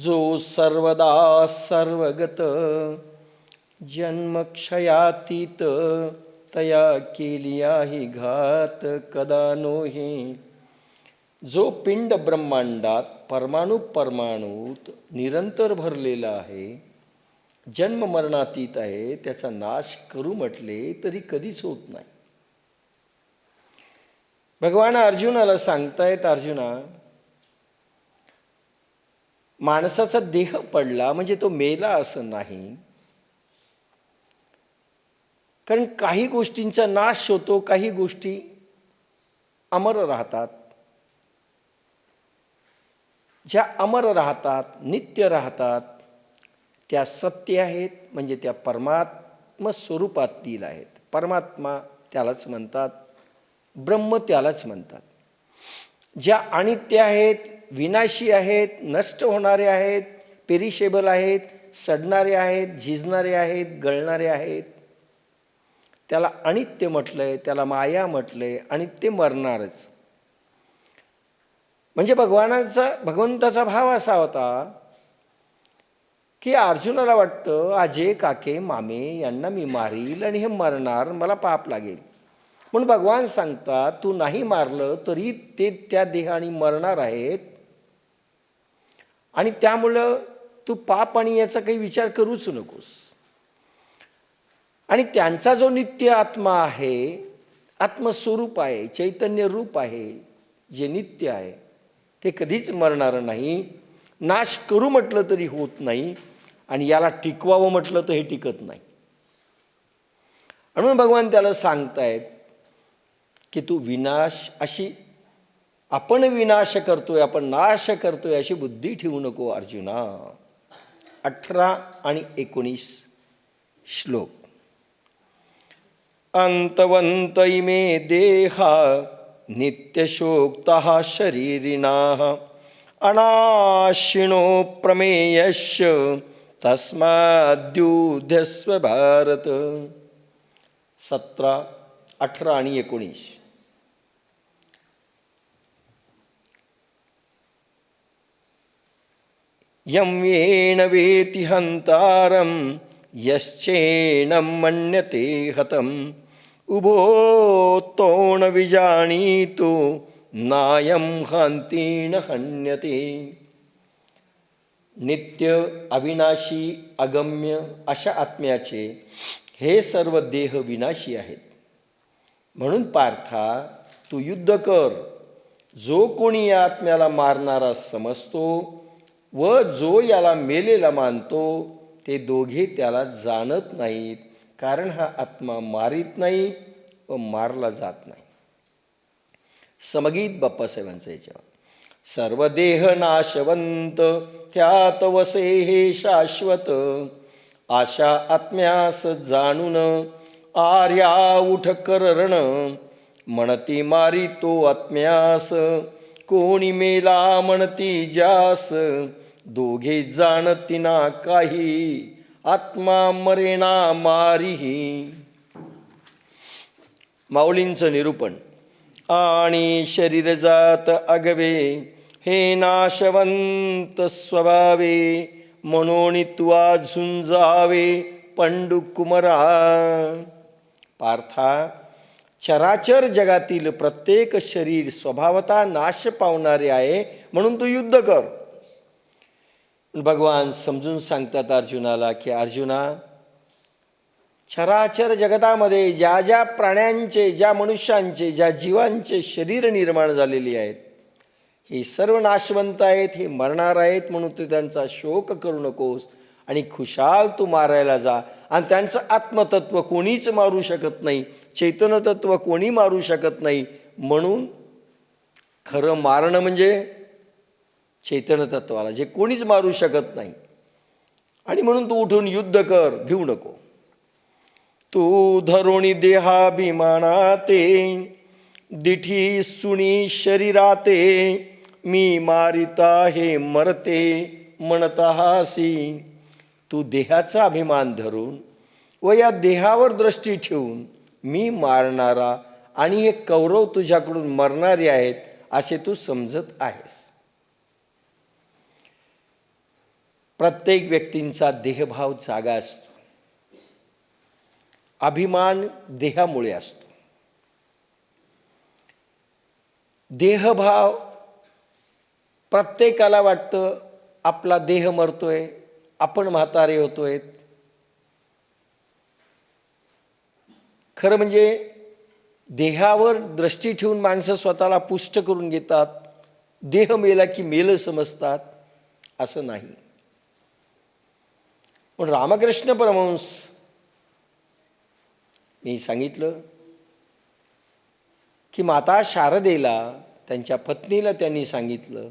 जो सर्वदा सर्वगत जन्मक्षयातीत तया केलिया ही घात कदा नोहे. जो पिंड ब्रह्मांडात परमाणू परमाणूत निरंतर भरलेला आहे, जन्म मरणातीत आहे, त्याचा नाश करू म्हटले तरी कधीच होत नाही. भगवान अर्जुनाला सांगतायत, अर्जुना, माणसाचा देह पडला म्हणजे तो मेला असं नाही. कारण काही गोष्टींचा नाश होतो, काही गोष्टी अमर राहतात. ज्या अमर राहतात, नित्य राहतात, त्या सत्य आहेत, म्हणजे त्या परमात्म स्वरूपातील आहेत. परमात्मा त्यालाच म्हणतात, ब्रह्म त्यालाच म्हणतात. ज्या अनित्य आहेत, विनाशी आहेत, नष्ट होणारे आहेत, पेरिशेबल आहेत, सडणारे आहेत, झिजणारे आहेत, गळणारे आहेत, त्याला अनित्य म्हटलंय, त्याला माया म्हटलंय, आणि ते मरणारच. म्हणजे भगवंताचा भाव असा होता की अर्जुनाला वाटतं आजे काके मामे यांना मी मारील आणि हे मरणार, मला पाप लागेल. म्हणून भगवान सांगतात, तू नाही मारलं तरी ते त्या देहाने मरणार आहेत, आणि त्यामुळं तू पाप आणि याचा काही विचार करूच नकोस. आणि त्यांचा जो नित्य आत्मा आहे, आत्मस्वरूप आहे, चैतन्य रूप आहे, जे नित्य आहे, ते कधीच मरणार नाही. नाश करू म्हटलं तरी होत नाही, आणि याला टिकवावं म्हटलं तर हे टिकत नाही. म्हणून भगवान त्याला सांगतायत की तू विनाश अशी, आपण विनाश करतोय, आपण नाश करतोय अशी बुद्धी ठेवू नको अर्जुना. 18 आणि 19 श्लोक. अंतवंत इमे देहा नित्यशोक्तः शरीरिणाः अनाशिनो प्रमेयस्य तस्माद्युध्यस्व भारत. 17, 18 आणि 19. यं येन वेति हंतारं यश्चैनं मन्यते हतम् उभोत्तो न विजानीतो नायं हन्ति न हन्यते. नित्य, अविनाशी, अगम्य अशा आत्म्याचे हे सर्व देह विनाशी आहेत. म्हणून पार्था, तू युद्ध कर. जो कोणी या आत्म्याला मारणारा समजतो व जो याला मेलेला मानतो, ते दोघे त्याला जाणत नाहीत, कारण हा आत्मा मारित नाही व मारला जात नाही. समगीत बाप्पासाहेबांचं याच्यावर. सर्व देह नाशवंत त्यात वसे हे शाश्वत. आशा आत्म्यास जाणून आर्या उठ कर रण. म्हणती मारी तो आत्म्यास कोणी मेला म्हणती जास. दोघे जाणती ना काही आत्मा मरेना मारीही. माऊलींचं निरूपण. आणि शरीर जात अगवे हे नाशवंत स्वभावे. म्हणून तुवा झुंजावे पंडू कुमरा. पार्था, चराचर जगातील प्रत्येक शरीर स्वभावतः नाश पावणारे आहे, म्हणून तू युद्ध कर. भगवान समजून सांगतात अर्जुनाला की अर्जुना, चराचर जगतामध्ये ज्या ज्या प्राण्यांचे, ज्या मनुष्यांचे, ज्या जीवांचे शरीर निर्माण झालेली आहेत, हे सर्व नाशवंत आहेत, हे मरणार आहेत. म्हणून तू त्यांचा शोक करू नकोस आणि खुशाल तू मारायला जा. आणि त्यांचं आत्मतत्व कोणीच मारू शकत नाही, चैतन्यतत्व कोणी मारू शकत नाही. म्हणून खरं मारणं म्हणजे चैतन्यतत्वाला, जे कोणीच मारू शकत नाही. आणि म्हणून तू उठून युद्ध कर, भिवू नको. तू धरोणी देहाभिमानाते दिठी सुनी शरीराते. मी मारिता हे मरते म्हणतासी. तू देहाचा अभिमान धरून व या देहावर दृष्टी ठेवून मी मारणारा आणि हे कौरव तुझ्याकडून मरणारे आहेत असे तू समजत आहेस. प्रत्येक व्यक्तींचा देहभाव जागा असतो. अभिमान देहामुळे असतो. देहभाव प्रत्येकाला वाटतं आपला देह मरतोय, आपण म्हातारे होतोय. खरं म्हणजे देहावर दृष्टी ठेवून माणसं स्वतःला पुष्ट करून घेतात. देह मेला की मेलं समजतात, असं नाही. पण रामकृष्ण परमहंस मी सांगितलं की माता शारदेला, त्यांच्या पत्नीला त्यांनी सांगितलं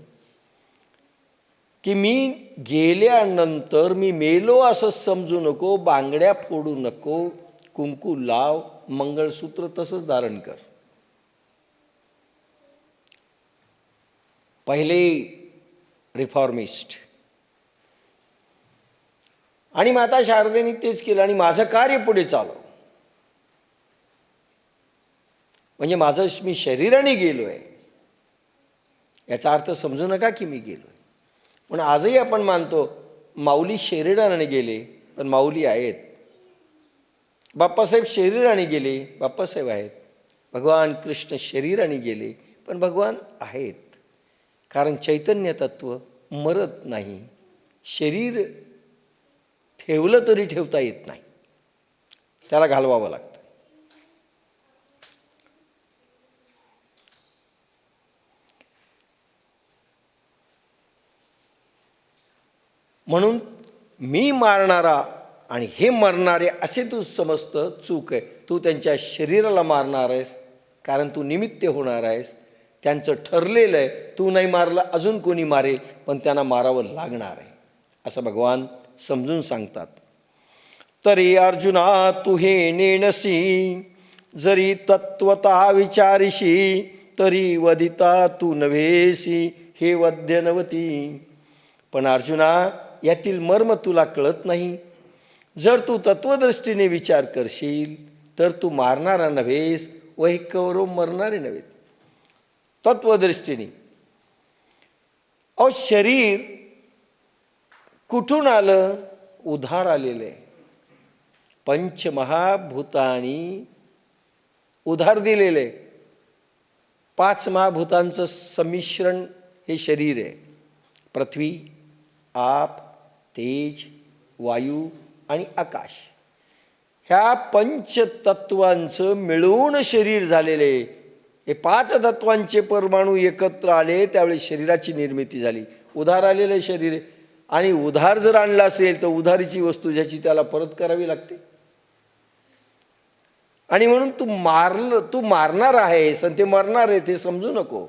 की मी गेल्यानंतर मी मेलो असं समजू नको, बांगड्या फोडू नको, कुंकू लाव, मंगळसूत्र तसंच धारण कर. पहिले रिफॉर्मिस्ट. आणि माता शारदेने तेच केलं आणि माझं कार्य पुढे चालव. म्हणजे माझं मी शरीराने गेलोय याचा अर्थ समजू नका की मी गेलोय. पण आजही आपण मानतो माऊली शरीराने गेले, पण माऊली आहेत. बाप्पासाहेब शरीराने गेले, बाप्पासाहेब आहेत. भगवान कृष्ण शरीराने गेले, पण भगवान आहेत. कारण चैतन्य तत्व मरत नाही. शरीर ठेवलं तरी ठेवता येत नाही, त्याला घालवावं लागतं. म्हणून मी मारणारा आणि हे मरणारे असे तू समजतं, चूक आहे. तू त्यांच्या शरीराला मारणार आहेस, कारण तू निमित्त होणार आहेस. त्यांचं ठरलेलं आहे, तू नाही मारलं अजून कोणी मारेल, पण त्यांना मारावं लागणार आहे, असं भगवान समजून सांगतात. तरी अर्जुना तू हे नेणसी, जरी तत्वता विचारिशी, तरी वदिता तू नव्हेसी हे वद्यनवती. पण अर्जुना यातील मर्म तुला कळत नाही. जर तू तत्वदृष्टीने विचार करशील तर तू मारणारा नव्हेस व हे कौरव मरणारे नव्हेत. तत्वदृष्टीने शरीर कुठून आलं? उधार आलेलं आहे. पंचमहाभूतांनी उधार दिलेलं आहे. 5 महाभूतांचं संमिश्रण हे शरीर आहे. पृथ्वी, आप, तेज, वायू आणि आकाश. ह्या पंचतत्वांचं मिळून शरीर झालेले. हे 5 तत्वांचे परमाणू एकत्र आले त्यावेळी शरीराची निर्मिती झाली. उधार आलेलं शरीर आहे. आणि उधार जर आणला असेल तर उधारीची वस्तू ज्याची त्याला परत करावी लागते. आणि म्हणून तू मारणार आहेस आणि ते मरणार आहे ते समजू नको.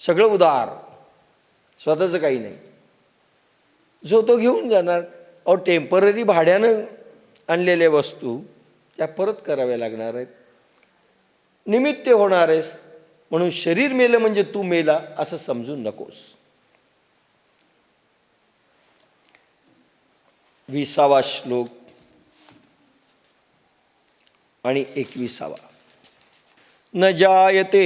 सगळं उधार, स्वतःचं काही नाही. जो तो घेऊन जाणार. टेम्पररी भाड्यानं आणलेल्या वस्तू त्या परत कराव्या लागणार आहेत. निमित्त होणार आहेस. म्हणून शरीर मेलं म्हणजे तू मेला असं समजू नकोस. 20वा श्लोक आणि 21वा. न जायते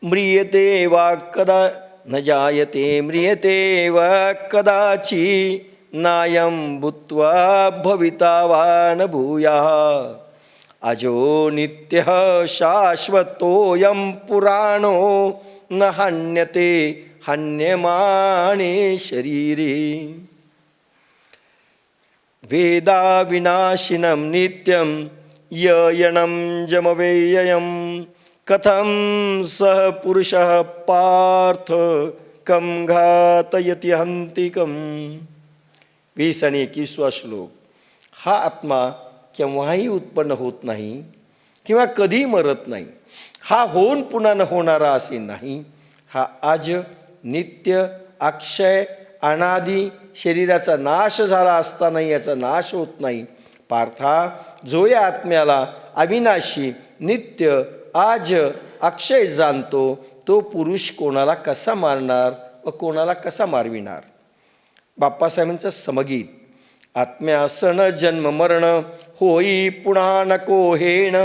म्रियते वा कदा, न जायते म्रियते वा कदाचि, नायं भूत्वा भविता वा न भूयाः. अजो नित्यः शाश्वतोऽयं पुराणो, न हन्यते हन्यमाने शरीरे. वेदा विनाशिनं नित्यं ययनं जमवेयं, कथं सः पुरुषः पार्थ कं घातयति हन्तिकम्. 20 आणि 21वा श्लोक. हा आत्मा केव्हाही उत्पन्न होत नाही किंवा कधी मरत नाही. हा होऊन पुन्हा न होणारा असे नाही. हा आज नित्य, अक्षय, अनादी, शरीराचा नाश झाला असतानाही याचा नाश होत नाही. पार्था, जो या आत्म्याला अविनाशी, नित्य, आज, अक्षय जाणतो तो पुरुष कोणाला कसा मारणार व कोणाला कसा मारविणार. बाप्पासाहेबांचं समगीत. आत्म्यासन जन्म मरण होई पुन्हा नको हेण,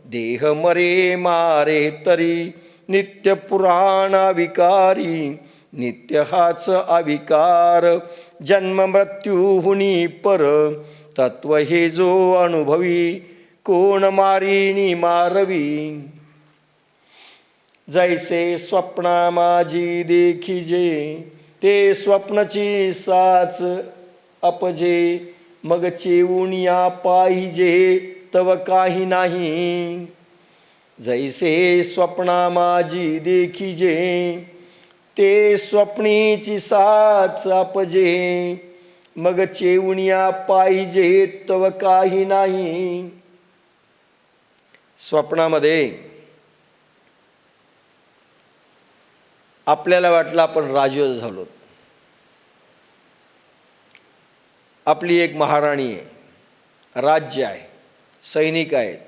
देह मरे मारे तरी नित्य पुराणा विकारी, नित्य हाच अविकार, जन्म मृत्यूहुनी पर, तत्व हे जो अनुभवी, कोण मारिणी मारवी. जैसे स्वप्ना माझी देखिजे, ते स्वप्नची साच अपजे, मग चेवून या पाहिजे तव काही नाही. जैसे स्वप्ना माझी देखिजे, ते स्वप्नीची साच अपजे, मग चेवून या पाहिजे तव काही नाही. स्वप्नामध्ये आपल्याला वाटलं आपण राजयोद्धा झालो, आपली एक महाराणी आहे, राज्य आहे, सैनिक आहेत,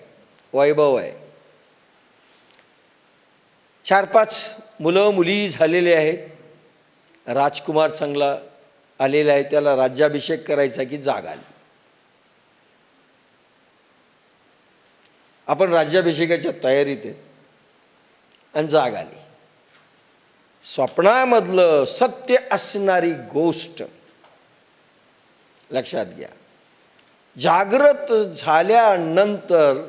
वैभव आहे, 4-5 मुलं मुली झालेले आहेत, राजकुमार चांगला आलेला आहे, त्याला राज्याभिषेक करायचा की जाग आली. आपण राज्याभिषेकाच्या तयारीत आहेत आणि जाग आली. स्वप्नामधलं सत्य असणारी गोष्ट लक्षात घ्या. जागृत झाल्यानंतर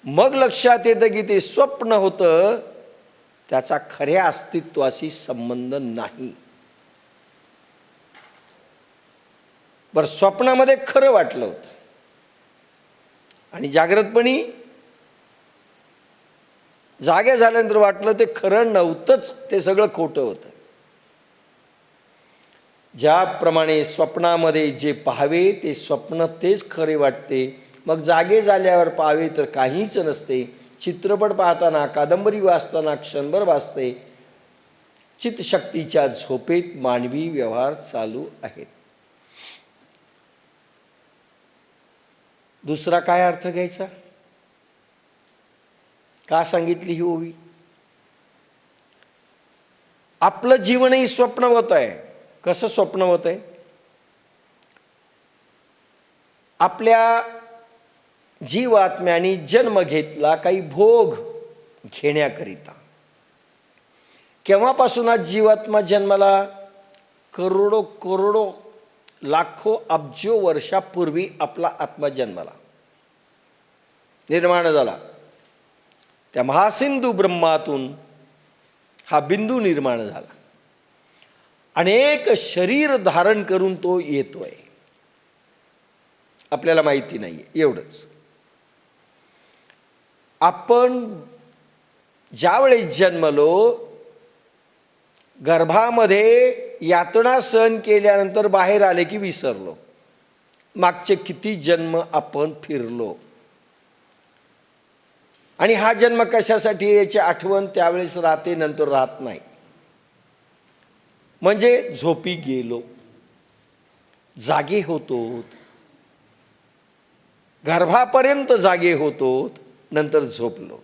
मग लक्षात येतं की ते स्वप्न होतं, त्याचा खऱ्या अस्तित्वाशी संबंध नाही. बरं, स्वप्नामध्ये खरं वाटलं होतं आणि जागृतपणी जागे झाल्यानंतर वाटलं ते खरं नव्हतंच, ते सगळं खोटं होतं. ज्याप्रमाणे स्वप्नामध्ये जे पाहावे ते स्वप्न तेच खरे वाटते, मग जागे झाल्यावर पाहावे तर काहीच नसते. चित्रपट पाहताना, कादंबरी वाचताना क्षणभर वाचते. चित्तशक्तीच्या झोपेत मानवी व्यवहार चालू आहेत. दुसरा काय अर्थ घ्यायचा? का सांगितली ही ओवी? आपलं जीवनही स्वप्नवत आहे. कसं स्वप्नवत आहे? आपल्या जीवात्म्याने जन्म घेतला काही भोग घेण्याकरिता. केव्हापासून आज जीवात्मा जन्माला? करोडो करोडो लाखो अब्जो वर्षापूर्वी आपला आत्मा जन्माला निर्माण झाला. त्या महासिंधू ब्रह्मातून हा बिंदू निर्माण झाला. अनेक शरीर धारण करून तो येतोय, आपल्याला माहिती नाही आहे. एवढंच. आपण ज्यावेळेस जन्मलो, गर्भामध्ये यातना सहन केल्यानंतर बाहेर आले की विसरलो मागचे किती जन्म आपण फिरलो. आणि हा जन्म कशासाठी याची आठवण त्यावेळेस राहते, नंतर राहत नाही. म्हणजे झोपी गेलो, जागे होतो, गर्भापर्यंत जागे होतो, नंतर झोपलो.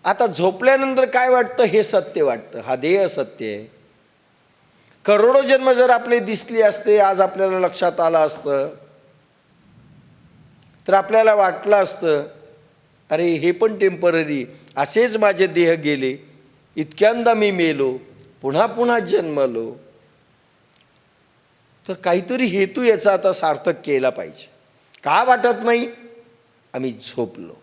आता झोपल्यानंतर काय वाटतं? हे सत्य वाटतं, हा देह सत्य आहे. करोडो जन्म जर आपले दिसले असते, आज आपल्याला लक्षात आलं असतं, तर आपल्याला वाटलं असतं अरे हे पण टेम्पररी, असेच माझे देह गेले, इतक्यांदा मी मेलो, पुन्हा पुन्हा जन्मलो, तर काहीतरी हेतू याचा आता सार्थक केला पाहिजे. का वाटत नाही? आम्ही झोपलो.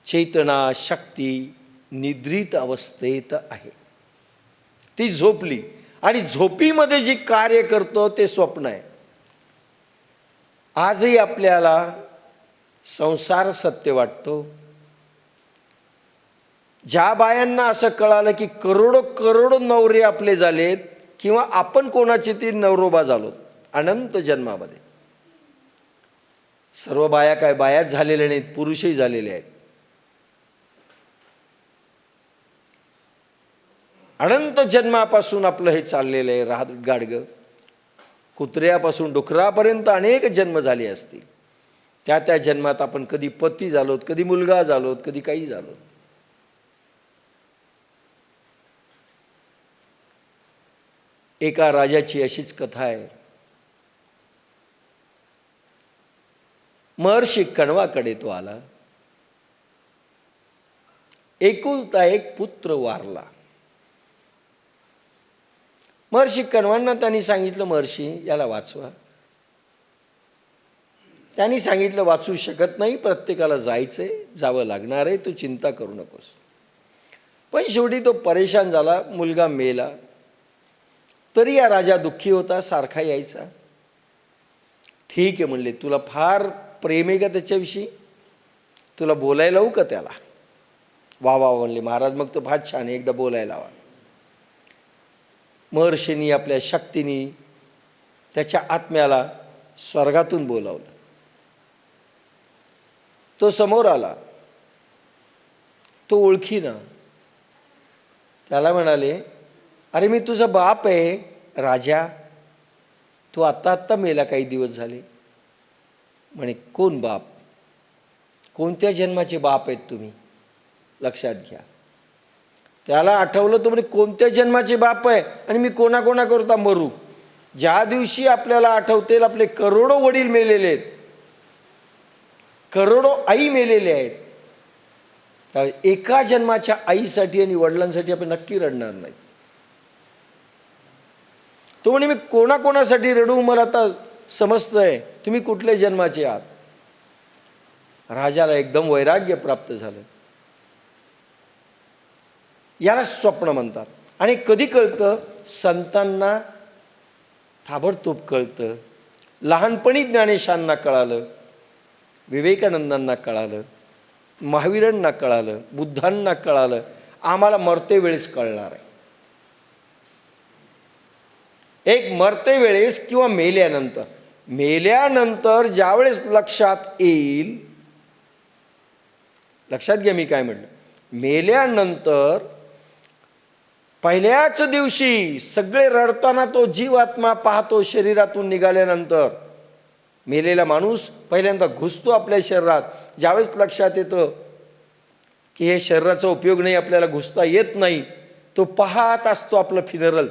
चेतना शक्ती निद्रित अवस्थेत आहे, ती झोपली. आणि झोपीमध्ये जी कार्य करतो ते स्वप्न आहे. आजही आपल्याला संसार सत्य वाटतो. ज्या बायांना असं कळालं की करोडो करोडो नवरे आपले झालेत, किंवा आपण कोणाचे तरी नवरोबा झालो अनंत जन्मामध्ये, सर्व बाया काय बायाच झालेल्या नाहीत, पुरुषही झालेले आहेत. अनंत जन्मापासून आपलं हे चाललेलं आहे. राहत गाडगं, कुत्र्यापासून डुकरापर्यंत अनेक जन्म झाले असतील. त्या त्या जन्मात आपण कधी पती झालोत, कधी मुलगा झालोत, कधी काही झालोत. एका राजाची अशीच कथा आहे. महर्षी कण्वाकडे तो आला. एकुलता एक पुत्र वारला. महर्षी कण्वांना त्यांनी सांगितलं, महर्षी याला वाचवा. त्यांनी सांगितलं, वाचू शकत नाही, प्रत्येकाला जायचंय, जावं लागणार आहे, तू चिंता करू नकोस. पण शेवटी तो परेशान झाला, मुलगा मेला. तरी या राजा दुःखी होता, सारखा यायचा. ठीक आहे म्हणले, तुला फार प्रेम आहे का त्याच्याविषयी, तुला बोलायला लावू का त्याला? वा वा म्हणले महाराज, मग तो फार छान आहे, एकदा बोलायला हवा. महर्षींनी आपल्या शक्तीने त्याच्या आत्म्याला स्वर्गातून बोलावलं. तो समोर आला, तो ओळखीना. त्याला म्हणाले, अरे मी तुझा बाप आहे राजा, तू आत्ता आत्ता मेला, काही दिवस झाले. म्हणे, कोण बाप? कोणत्या जन्माचे बाप आहेत तुम्ही? लक्षात घ्या. त्याला आठवलं, तो म्हणे, कोणत्या जन्माचे बाप आहे आणि मी कोणाकोणाकरता मरू? ज्या दिवशी आपल्याला आठवतील आपले करोडो वडील मेलेले आहेत, करोडो आई मेलेले आहेत, तर एका जन्माच्या आईसाठी आणि वडिलांसाठी आपण नक्की रडणार नाही. तो म्हणे, मी कोणाकोणासाठी रडू, मला आता समजतंय तुम्ही कुठल्या जन्माचे आहात. राजाला एकदम वैराग्य प्राप्त झालं. याला स्वप्न म्हणतात. आणि कधी कळतं? संतांना ताबडतोब कळतं. लहानपणी ज्ञानेशांना कळालं, विवेकानंदांना कळालं, महावीरांना कळालं, बुद्धांना कळालं, आम्हाला मरते वेळेस कळणार आहे. एक मरते वेळेस किंवा मेल्यानंतर. मेल्यानंतर ज्यावेळेस लक्षात येईल, लक्षात घ्या मी काय म्हटलं, मेल्यानंतर पहिल्याच दिवशी सगळे रडताना तो जीवात्मा पाहतो. शरीरातून निघाल्यानंतर मेलेला माणूस पहिल्यांदा घुसतो आपल्या शरीरात. ज्यावेळेस लक्षात येतं की हे शरीराचा उपयोग नाही, आपल्याला घुसता येत नाही, तो पाहत असतो आपलं फिनरल.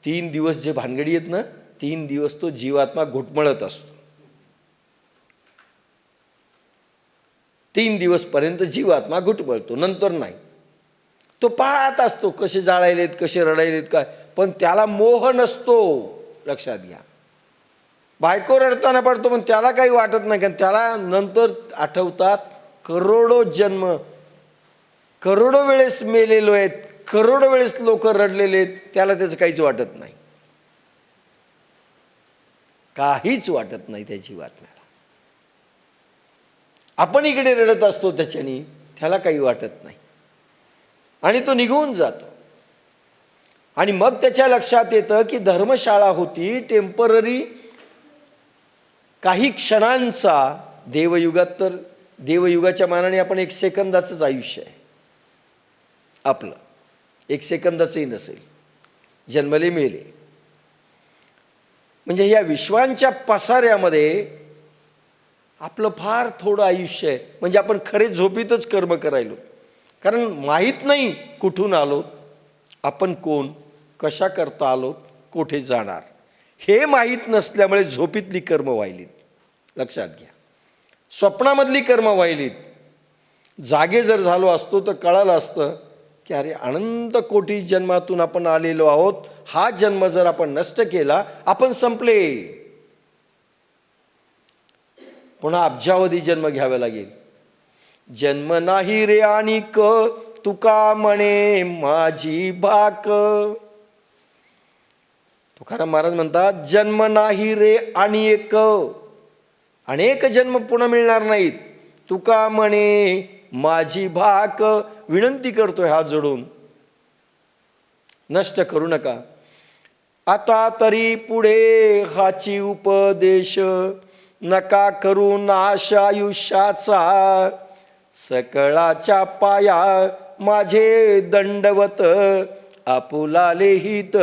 3 दिवस जे भानगडी येत ना, 3 दिवस तो जीवात्मा घुटमळत असतो. 3 दिवसपर्यंत जीवात्मा घुटमळतो, नंतर नाही. तो पाहत असतो कसे जाळायलेत, कसे रडायलेत काय, पण त्याला मोह नसतो. लक्षात घ्या. बायको रडताना पडतो पण त्याला काही वाटत नाही, कारण त्याला नंतर आठवतात करोडो जन्म, करोडो वेळेस मेलेलो आहेत, करोडो वेळेस लोक रडलेले आहेत, त्याला त्याचं काहीच वाटत नाही. काहीच वाटत नाही त्या जीवात्म्याला. आपण इकडे रडत असतो त्याच्यानी, त्याला काही वाटत नाही आणि तो निघून जातो. आणि मग त्याच्या लक्षात येतं की धर्मशाळा होती टेम्पररी, काही क्षणांचा. देवयुगात तर देवयुगाच्या मानाने आपण 1 सेकंदाचंच आयुष्य आहे आपलं, 1 सेकंदाचंही नसेल. जन्मले मेले म्हणजे या विश्वांच्या पसाऱ्यामध्ये आपलं फार थोडं आयुष्य आहे. म्हणजे आपण खरे झोपीतच कर्म करायलो, कारण माहीत नाही कुठून आलोत, आपण कोण, कशा करता आलोत, कुठे जाणार, हे माहीत नसल्यामुळे झोपीतली कर्म वाहिलीत. लक्षात घ्या. स्वप्नामधली कर्म वाहिलीत. जागे जर झालो असतो तर कळालं असतं की अरे अनंत कोटी जन्मातून आपण आलेलो आहोत, हा जन्म जर आपण नष्ट केला आपण संपले, पुन्हा अब्जावधी जन्म घ्यावे लागेल. जन्म नाही रे आणिक, तुका म्हणे माझी भाक. तुकाराम महाराज म्हणतात, जन्म नाही रे आणि एक, अनेक जन्म पुन्हा मिळणार नाहीत. तुका म्हणे माझी भाक. विनंती करतोय हात जोडून, नष्ट करू नका. आता तरी पुढे हाची उपदेश, नका करू नाश आयुष्याचा. सकळाच्या पाया माझे दंडवत, आपुलाले हित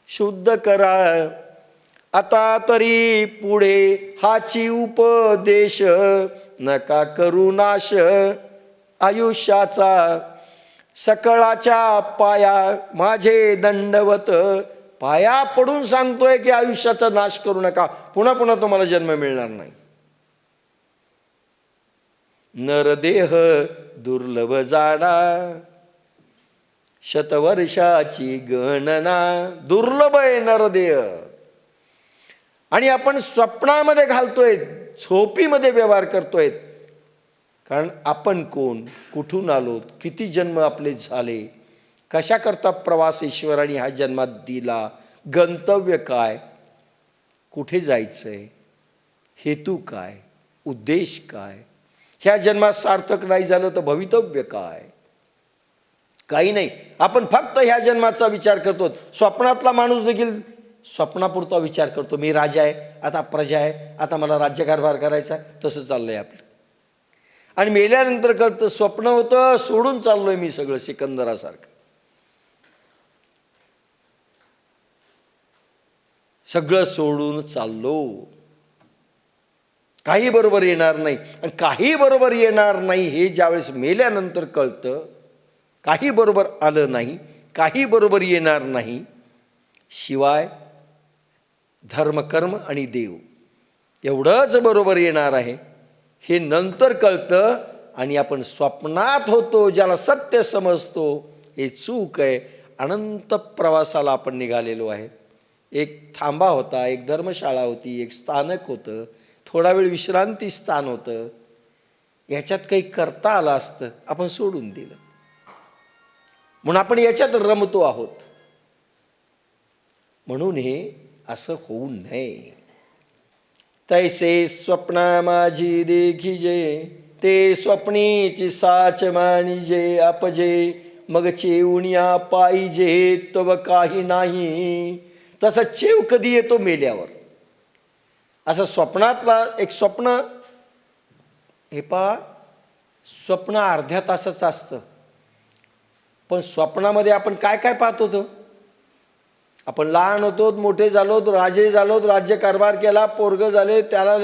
शुद्ध करा. आता तरी पुढे हाची उपदेश, नका करू नाश आयुष्याचा. सकळाच्या पाया माझे दंडवत, पाया पडून सांगतोय की आयुष्याचा नाश करू नका, पुन्हा पुन्हा तुम्हाला जन्म मिळणार नाही. नरदेह दुर्लभ जाणा, शतवर्षाची गणना. दुर्लभ आहे नरदेह. आणि आपण स्वप्नामध्ये घालतोय, झोपीमध्ये व्यवहार करतोय. कारण आपण कोण, कुठून आलो, किती जन्म आपले झाले, कशा करता प्रवास ईश्वराने ह्या जन्मात दिला, गंतव्य काय, कुठे जायचंय, हेतू काय, उद्देश काय, ह्या जन्मात सार्थक नाही झालं तर भवितव्य काय. काही नाही. आपण फक्त ह्या जन्माचा विचार करतो. स्वप्नातला माणूस देखील स्वप्नापुरता विचार करतो. मी राजा आहे, आता प्रजा आहे, आता मला राज्यकारभार करायचा आहे. तसं चाललंय आपलं. आणि मेल्यानंतर कळतं स्वप्न होतं, सोडून चाललोय मी सगळं सिकंदरासारखं. सगळं सोडून चाललो. काही बरोबर येणार नाही. आणि काही बरोबर येणार नाही हे ज्यावेळेस मेल्यानंतर कळतं, काही बरोबर आलं नाही, काही बरोबर येणार नाही, शिवाय धर्म कर्म आणि देव एवढंच बरोबर येणार आहे हे नंतर कळतं. आणि आपण स्वप्नात होतो, ज्याला सत्य समजतो, हे चूक आहे. अनंत प्रवासाला आपण निघालेलो आहे. एक थांबा होता, एक धर्मशाळा होती, एक स्थानक होतं, थोडा वेळ विश्रांती स्थान होतं. याच्यात काही करता आलं असतं, आपण सोडून दिलं. म्हणून आपण याच्यात रमतो आहोत. म्हणून हे असं होऊ नये. तैसे स्वप्ना माझी देखिजे, ते स्वप्नीची साच मानिजे. अपजे मग चेवणिया पाहिजे, तव काही नाही. तसं चेव कधी येतो? मेल्यावर. असं स्वप्नातला एक स्वप्न, हे पहा, स्वप्न अर्ध्या तासाचं असतं. पण स्वप्नामध्ये आपण काय काय पाहत होतो? आपण लहान होतो, मोठे झालो, राजे झालो, राज्यकारभार केला, पोरग झाले, त्याला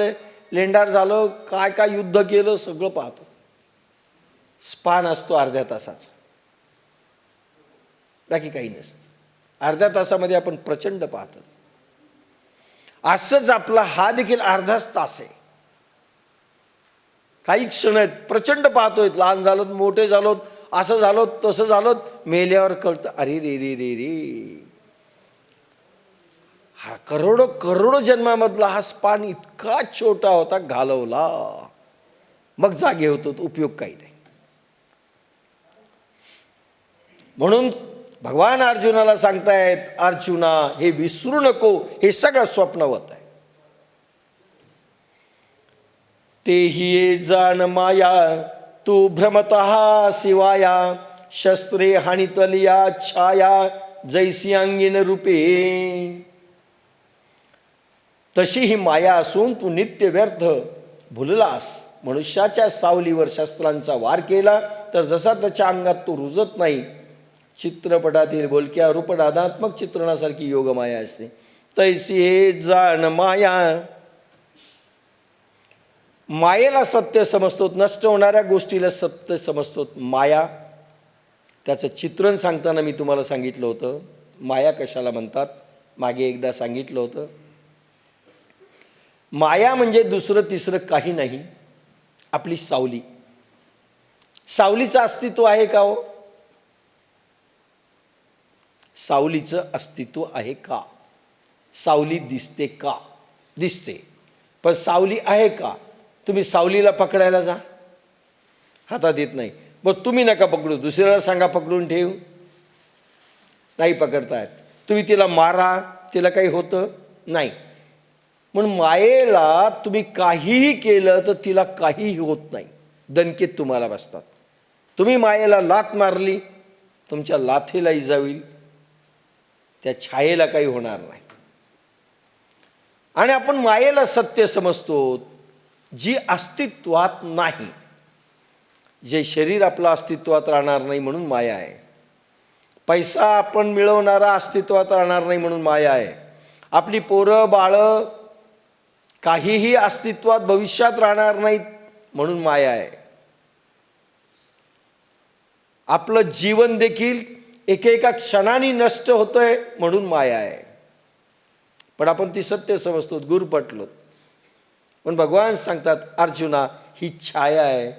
लेंडार झालो, काय काय युद्ध केलं, सगळं पाहतो. स्पान असतो अर्ध्या तासाचा, बाकी काही नसतं. अर्ध्या तासामध्ये आपण प्रचंड पाहतो. असंच आपला हा देखील अर्धाच तास आहे. काही क्षण आहेत, प्रचंड पाहतोय. लहान झालोत, मोठे झालोत, असं झालोत, तसं झालोत. मेल्यावर कळतं, अरे रे रे रे रे, हा करोडो करोडो जन्मामधला हा स्पान इतका छोटा होता, घालवला. मग जागे होतो, उपयोग काही नाही. म्हणून भगवान अर्जुनाला सांगतायत, अर्जुना हे विसरू नको, हे सगळं स्वप्नवत आहे. तेही जाण माया, तू भ्रमतः शिवाया. शस्त्रे हानितलिया छाया, जैसी अंगीन रूपे. तशी ही माया असून तू नित्य व्यर्थ भुललास. मनुष्याच्या सावलीवर शस्त्रांचा वार केला तर जसा त्याच्या अंगात तो रुजत नाही, चित्रपटातील बोलक्या रूपनादात्मक चित्रणासारखी योगमाया असते, तैसी हे जाण माया. मायेला सत्य समजतो, नष्ट होणाऱ्या गोष्टीला सत्य समजतो. माया, त्याचं चित्रण सांगताना मी तुम्हाला सांगितलं होतं, माया कशाला म्हणतात, मागे एकदा सांगितलं होतं. माया म्हणजे दुसरं तिसरं काही नाही, आपली सावली. सावलीचं अस्तित्व आहे का हो? सावलीचं अस्तित्व आहे का? सावली दिसते का? दिसते, पण सावली आहे का? तुम्ही सावलीला पकडायला जा, हातात येत नाही. मग तुम्ही नका पकडू, दुसऱ्याला सांगा पकडून ठेव, नाही पकडतायत. तुम्ही तिला मारा, तिला काही होतं नाही. म्हणून मायेला तुम्ही काहीही केलं तर तिला काहीही होत नाही, दणकेत तुम्हाला बसतात. तुम्ही मायेला लाथ मारली, तुमच्या लाथेला इजा होईल, त्या छायेला काही होणार नाही. आणि आपण मायेला सत्य समजतो, जी अस्तित्वात नाही. जे शरीर आपलं अस्तित्वात राहणार नाही म्हणून माया आहे. पैसा आपण मिळवणारा अस्तित्वात राहणार नाही म्हणून माया आहे. आपली पोरं बाळं काहीही अस्तित्वात भविष्यात राहणार नाहीत म्हणून माया आहे. आपलं जीवन देखील एकेका क्षणाने नष्ट होतंय म्हणून माया आहे. पण आपण ती सत्य समजतो, गुरपटलो. पण भगवान सांगतात, अर्जुना ही छाया आहे,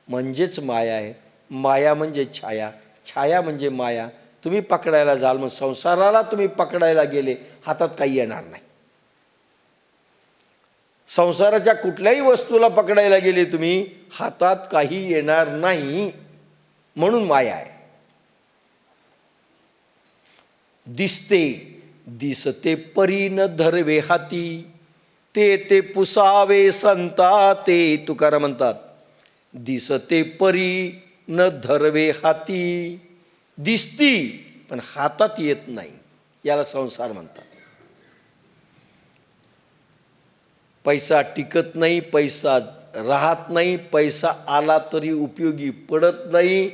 म्हणजेच माया आहे. माया म्हणजे छाया, छाया म्हणजे माया. तुम्ही पकडायला जाल, मग संसाराला तुम्ही पकडायला गेले, हातात काही येणार नाही. संसाराच्या कुठल्याही वस्तूला पकडायला गेले तुम्ही, हातात काही येणार नाही. म्हणून माया आहे. दिसते दिसते परी न धरवे हाती, ते ते पुसावे संता ते. तुकाराम म्हणतात, दिसते परी न धरवे हाती. दिसती पण हातात येत नाही, याला संसार म्हणतात. पैसा टिकत नाही, पैसा राहत नाही, पैसा आला तरी उपयोगी पडत नाही,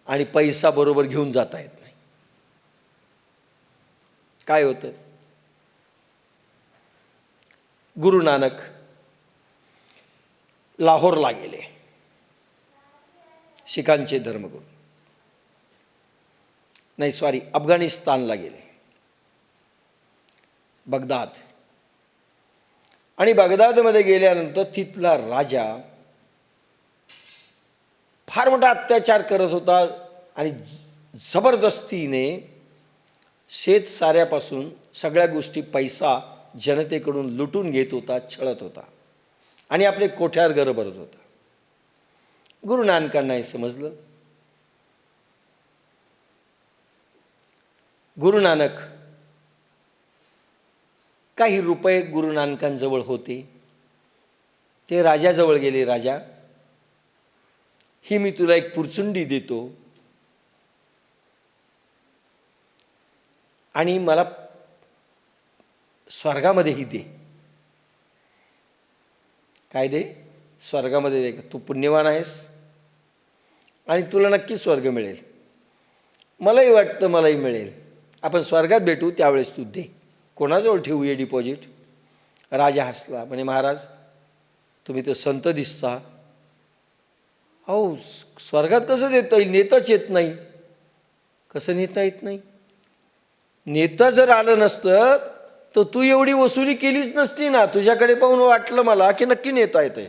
आणि पैसा बरोबर घेऊन जाता येत नाही. काय होतं? गुरु नानक लाहोरला गेले, शिखांचे धर्मगुरू. नाही सॉरी, अफगाणिस्तानला गेले, बगदाद. आणि बगदादमध्ये गेल्यानंतर तिथला राजा फार मोठा अत्याचार करत होता आणि जबरदस्तीने शेत साऱ्यापासून सगळ्या गोष्टी, पैसा जनतेकडून लुटून घेत होता, छळत होता आणि आपले कोठ्यार घर भरत होता. गुरु नानकांना हे समजलं. गुरु नानक, काही रुपये गुरु नानकांजवळ होते, ते राजाजवळ गेले. राजा, ही मी तुला एक पुरचुंडी देतो आणि मला स्वर्गामध्येही दे. काय दे? स्वर्गामध्ये दे. तू पुण्यवान आहेस आणि तुला नक्की स्वर्ग मिळेल. मलाही वाटतं मलाही मिळेल. आपण स्वर्गात भेटू त्यावेळेस तू दे. कोणाजवळ ठेवू हे डिपॉझिट? राजा हसला, म्हणे महाराज तुम्ही तर संत दिसता. अहो स्वर्गात कसं देता येईल? नेताच येत नाही. कसं नेता येत नाही? नेता जर आलं नसतं तर तू एवढी वसुली केलीच नसती ना. तुझ्याकडे पाहून वाटलं मला की नक्की नेता येतंय.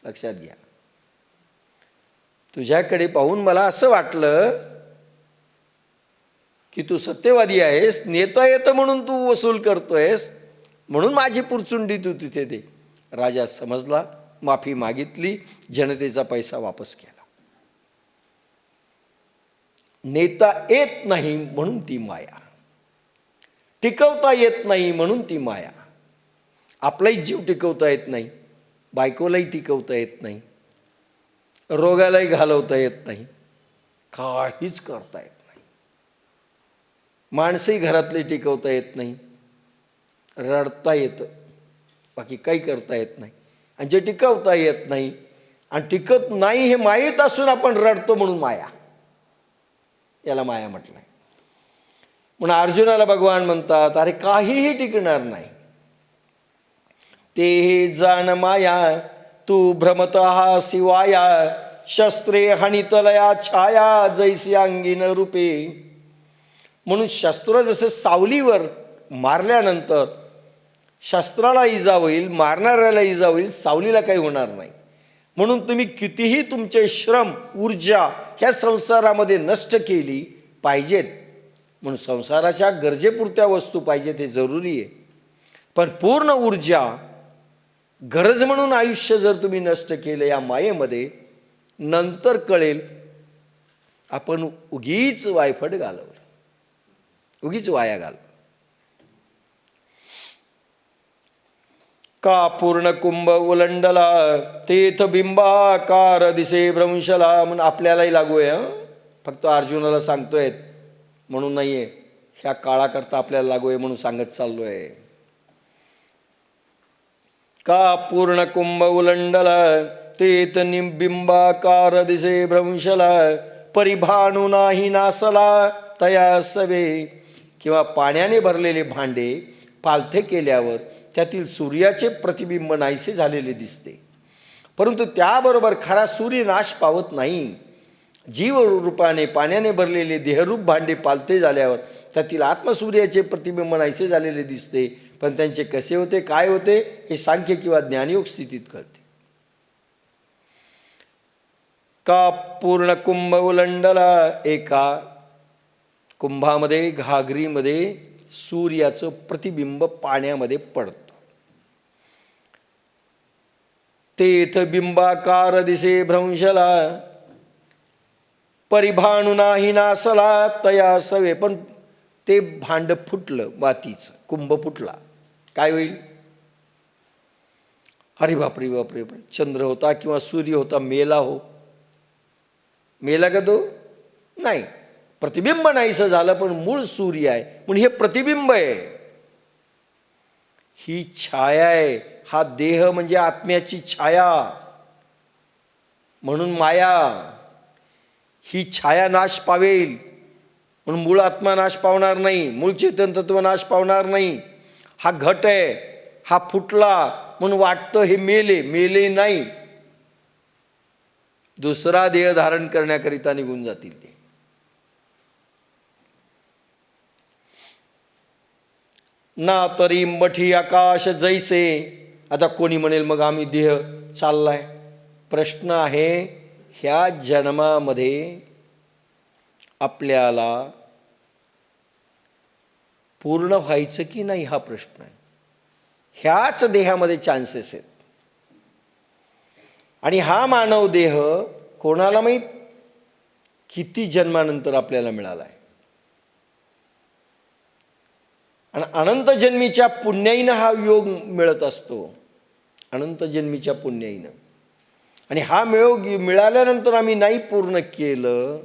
लक्षात घ्या, तुझ्याकडे पाहून मला असं वाटलं की तू सत्यवादी आहेस, नेता येतं म्हणून तू वसूल करतोयस, म्हणून माझी पुरचुंडी तू तिथे दे. राजा समजला, माफी मागितली, जनतेचा पैसा वापस केला. नेता येत नाही म्हणून ती माया, टिकवता येत नाही म्हणून ती माया. आपलाही जीव टिकवता येत नाही, बायकोलाही टिकवता येत नाही, रोगालाही घालवता येत नाही, काहीच करता येत नाही. माणसंही घरातले टिकवता येत नाही, रडता येतं, बाकी काही करता येत नाही. आणि जे टिकवता येत नाही आणि टिकत नाही हे माहीत असून आपण रडतो म्हणून माया, याला माया म्हटलंय. म्हणून अर्जुनाला भगवान म्हणतात, अरे काहीही टिकणार नाही. ते जाण माया तू भ्रमतः शिवाया, शस्त्रे हानितलया छाया जैसी अंगीन रूपे. म्हणून शस्त्र जसं सावलीवर मारल्यानंतर शस्त्राला इजा होईल, मारणाऱ्याला इजा होईल, सावलीला काही होणार नाही. म्हणून तुम्ही कितीही तुमचे श्रम ऊर्जा ह्या संसारामध्ये नष्ट केली पाहिजेत, म्हणून संसाराच्या गरजेपुरत्या वस्तू पाहिजेत हे जरुरी आहे. पण पूर्ण ऊर्जा गरज म्हणून आयुष्य जर तुम्ही नष्ट केलं या मायेमध्ये, नंतर कळेल आपण उगीच वायफट घालवलं, उगीच वाया घालवलं. का पूर्ण कुंभ उलंडला तेथ बिंबाकार दिसे भ्रंशला. म्हणून आपल्यालाही लागू आहे. फक्त अर्जुनाला सांगतोय म्हणून नाहीये, ह्या काळाकरता आपल्याला लागू आहे म्हणून सांगत चाललोय. का पूर्ण कुंभ उलंडला तेथ बिंबाकार दिसे भ्रंशला, परिभानु नाही नासला तया सवे. किंवा पाण्याने भरलेले भांडे पालथे केल्यावर त्यातील सूर्याचे प्रतिबिंब नाहीसे झालेले दिसते, परंतु त्याबरोबर खरा सूर्य नाश पावत नाही. जीव रूपाने पाण्याने भरलेले देहरूप भांडे पालथे झाल्यावर त्यातील आत्मसूर्याचे प्रतिबिंब नाहीसे झालेले दिसते, पण त्यांचे कसे होते, काय होते हे सांख्य किंवा ज्ञानयोग स्थितीत कळते. का पूर्ण कुंभ उलंडला, एका कुंभामध्ये घागरीमध्ये सूर्याचं प्रतिबिंब पाण्यामध्ये पडतं. तेथ बिंबाकार दिसे भ्रंशला, परिभाणू नाही नासला तया सवे. पण ते भांड फुटलं, मातीचं कुंभ फुटला, काय होईल? अरे बापरे बापरे, चंद्र होता किंवा सूर्य होता, मेला हो? मेला का तो? नाही, प्रतिबिंब नाहीसं झालं, पण मूळ सूर्य आहे म्हणून हे प्रतिबिंब आहे, ही छाया आहे. हा देह म्हणजे आत्म्याची छाया, म्हणून माया. ही छाया नाश पावेल म्हणून मूळ आत्मा नाश पावणार नाही, मूळ चेतन तत्व नाश पावणार नाही. हा घट आहे, हा फुटला म्हणून वाटतं हे मेले, मेले नाही. दुसरा देह धारण करण्याकरिता निघून जातील ते. ना तरी मठी आकाश जैसे. आता कोणी म्हणेल मग आम्ही देह चाललाय. प्रश्न आहे, ह्या जन्मामध्ये आपल्याला पूर्ण व्हायचं की नाही हा प्रश्न आहे. ह्याच देहामध्ये चान्सेस आहेत. आणि हा मानव देह कोणाला माहीत किती जन्मानंतर आपल्याला मिळाला आहे. आणि अनंत जन्मीच्या पुण्याईनं हा योग मिळत असतो, अनंत जन्मीच्या पुण्याईनं. आणि हा योग मिळाल्यानंतर आम्ही नाही पूर्ण केलं,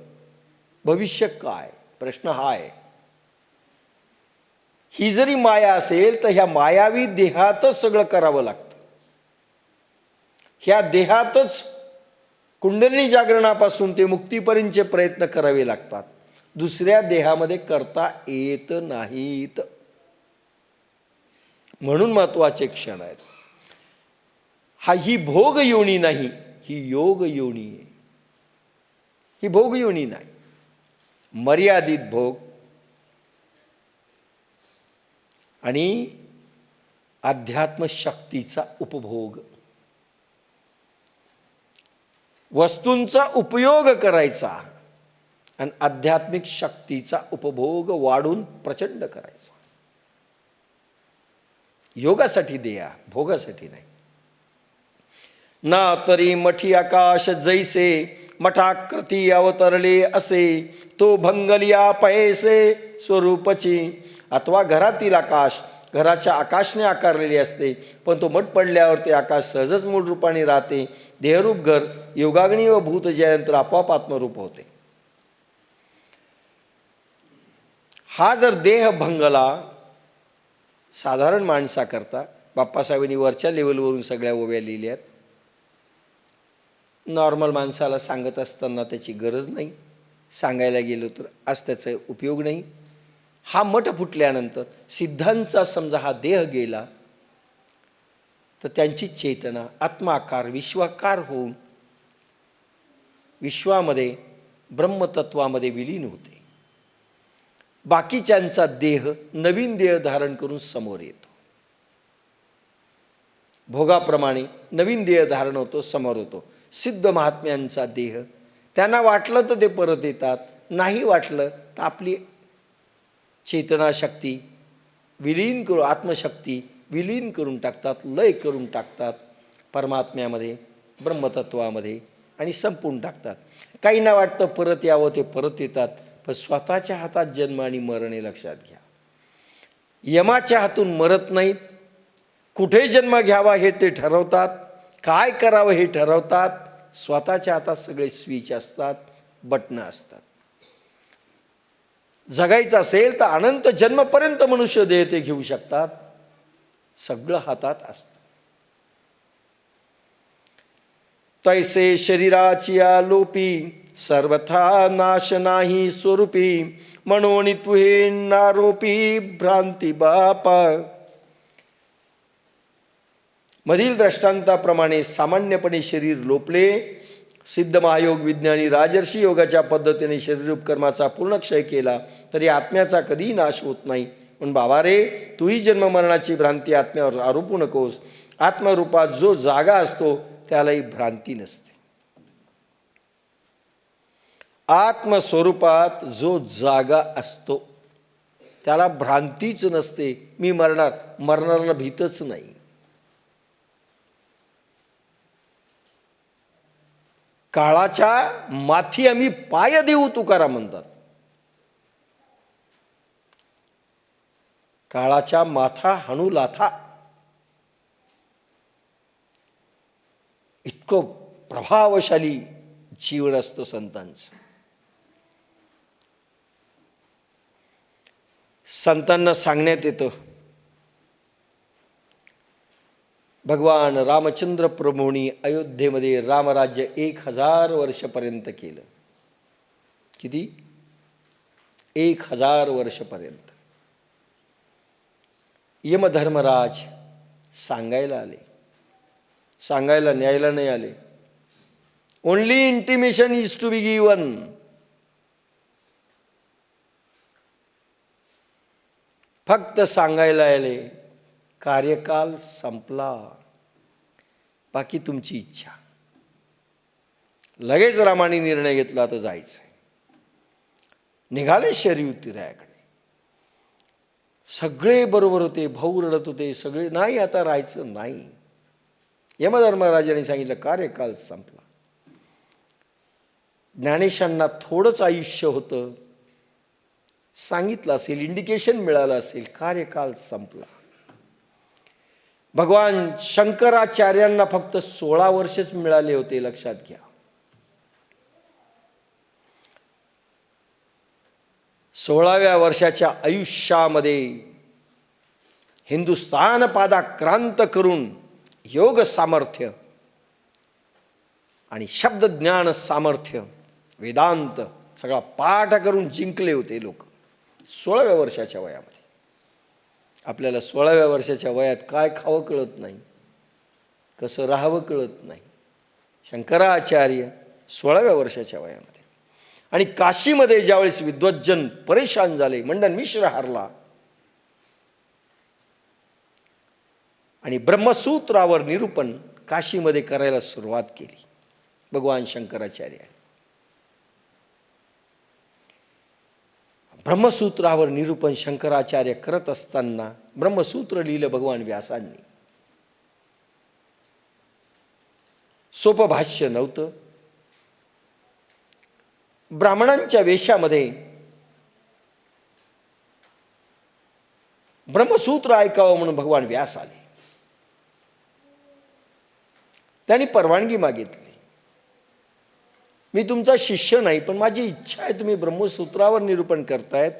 भविष्य काय? प्रश्न हा आहे. ही जरी माया असेल तर ह्या मायावी देहातच सगळं करावं लागतं. ह्या देहातच कुंडलिनी जागरणापासून ते मुक्तीपर्यंतचे प्रयत्न करावे लागतात. दुसऱ्या देहामध्ये करता येत नाहीत. म्हणून महत्वाचे क्षण आहेत. ही भोग योनी नाही, ही योग योनी आहे. ही भोग योनी नाही, मर्यादित भोग आणि अध्यात्म शक्तीचा उपभोग. वस्तूंचा उपयोग करायचा आणि आध्यात्मिक शक्तीचा उपभोग वाढून प्रचंड करायचा. योगासाठी देया, भोगासाठी नाही. ना तरी मठी आकाश जैसे, मठाकृती अवतरले असे, तो भंगलिया पैसे स्वरूपची. अथवा घरातील आकाश घराच्या आकाशने आकारलेले असते, पण तो मठ पडल्यावर ते आकाश सहजच मूळ रूपाने राहते. देहरूप घर योगाग्नी व भूत जयानंतर आपोआप आत्मरूप होते. हा जर देह भंगला, साधारण माणसाकरता बाप्पासाहेबांनी वरच्या लेवलवरून सगळ्या ओव्या लिहिल्यात. नॉर्मल माणसाला सांगत असताना त्याची गरज नाही, सांगायला गेलो तर आज त्याचा उपयोग नाही. हा मठ फुटल्यानंतर सिद्धांचा समजा हा देह गेला तर त्यांची चेतना आत्माकार विश्वाकार होऊन विश्वामध्ये ब्रह्मतत्वामध्ये विलीन होते. बाकीच्यांचा देह नवीन देह धारण करून समोर येतो. भोगाप्रमाणे नवीन देह धारण होतो, समोर होतो. सिद्ध महात्म्यांचा देह त्यांना वाटलं तर ते परत येतात, नाही वाटलं तर आपली चेतनाशक्ती विलीन करून, आत्मशक्ती विलीन करून टाकतात, लय करून टाकतात परमात्म्यामध्ये, ब्रह्मतत्वामध्ये आणि संपून टाकतात. काहींना वाटतं परत यावं, ते परत येतात. पण स्वतःच्या हातात जन्म आणि मरण हे लक्षात घ्या. यमाच्या हातून मरत नाहीत. कुठे जन्म घ्यावा हे ते ठरवतात, काय करावं हे ठरवतात. स्वतःच्या हातात सगळे स्विच असतात, बटणं असतात. जगायचं असेल तर अनंत जन्मपर्यंत मनुष्य देह ते घेऊ शकतात. सगळं हातात असतं. तैसे शरीराची आलोपी, सर्वथा नाश नाही स्वरूपी. म्हणून तुहे नारोपी भ्रांती बापा. मधील दृष्टांताप्रमाणे सामान्यपणे शरीर लोपले, सिद्ध महायोग विज्ञानी राजर्षी योगाच्या पद्धतीने शरीरूप कर्माचा पूर्ण क्षय केला तरी आत्म्याचा कधीही नाश होत नाही. पण बाबा रे, तूही जन्ममरणाची भ्रांती आत्म्यावर आरोपू नकोस. आत्मरूपात जो जागा असतो त्यालाही भ्रांती नसते. आत्मस्वरूपात जो जागा असतो त्याला भ्रांतीच नसते. मी मरणार, मरणाऱ्याला भीतच नाही. काळाच्या माथी आम्ही पाय देऊ, तुकाराम म्हणतात. काळाच्या माथा हाणू लाथा, इतकं प्रभावशाली जीवन असतं संतांचं. संतांना सांगण्यात येतं, भगवान रामचंद्र प्रभूंनी अयोध्येमध्ये रामराज्य 1000 वर्षपर्यंत केलं. किती? 1000 वर्षपर्यंत. यमधर्मराज सांगायला आले, सांगायला न्यायला नाही आले. Only intimation is to be given. फक्त सांगायला आले, कार्यकाल संपला, बाकी तुमची इच्छा. लगेच रामाने निर्णय घेतला, तर जायचं. निघाले शर्यतीरायाकडे. सगळे बरोबर होते, भाऊ रडत होते, सगळे नाही आता राहायचं नाही. यमधर्मराजाने सांगितलं कार्यकाल संपला. ज्ञानेशांना थोडंच आयुष्य होतं, सांगितलं असेल, इंडिकेशन मिळालं असेल, कार्यकाल संपला. भगवान शंकराचार्यांना फक्त 16 वर्षच मिळाले होते, लक्षात घ्या. 16व्या वर्षाच्या आयुष्यामध्ये हिंदुस्थान पादाक्रांत करून योग सामर्थ्य आणि शब्दज्ञान सामर्थ्य, वेदांत सगळा पाठ करून जिंकले होते लोक 16व्या वर्षाच्या वयामध्ये. आपल्याला 16व्या वर्षाच्या वयात काय खावं कळत नाही, कसं राहावं कळत नाही. शंकराचार्य 16व्या वर्षाच्या वयामध्ये. आणि काशीमध्ये ज्यावेळेस विद्वज्जन परेशान झाले, मंडन मिश्र हारला आणि ब्रह्मसूत्रावर निरूपण काशीमध्ये करायला सुरुवात केली भगवान शंकराचार्य. ब्रह्मसूत्रावर निरूपण शंकराचार्य करत असताना ब्रह्मसूत्र लिहिलं भगवान व्यासांनी. सोपं भाष्य नव्हतं. ब्राह्मणांच्या वेशामध्ये ब्रह्मसूत्र ऐकावं म्हणून भगवान व्यास आले. त्यांनी परवानगी मागितली, मी तुमचा शिष्य नाही, पण माझी इच्छा आहे, तुम्ही ब्रह्मसूत्रावर निरूपण करतायत,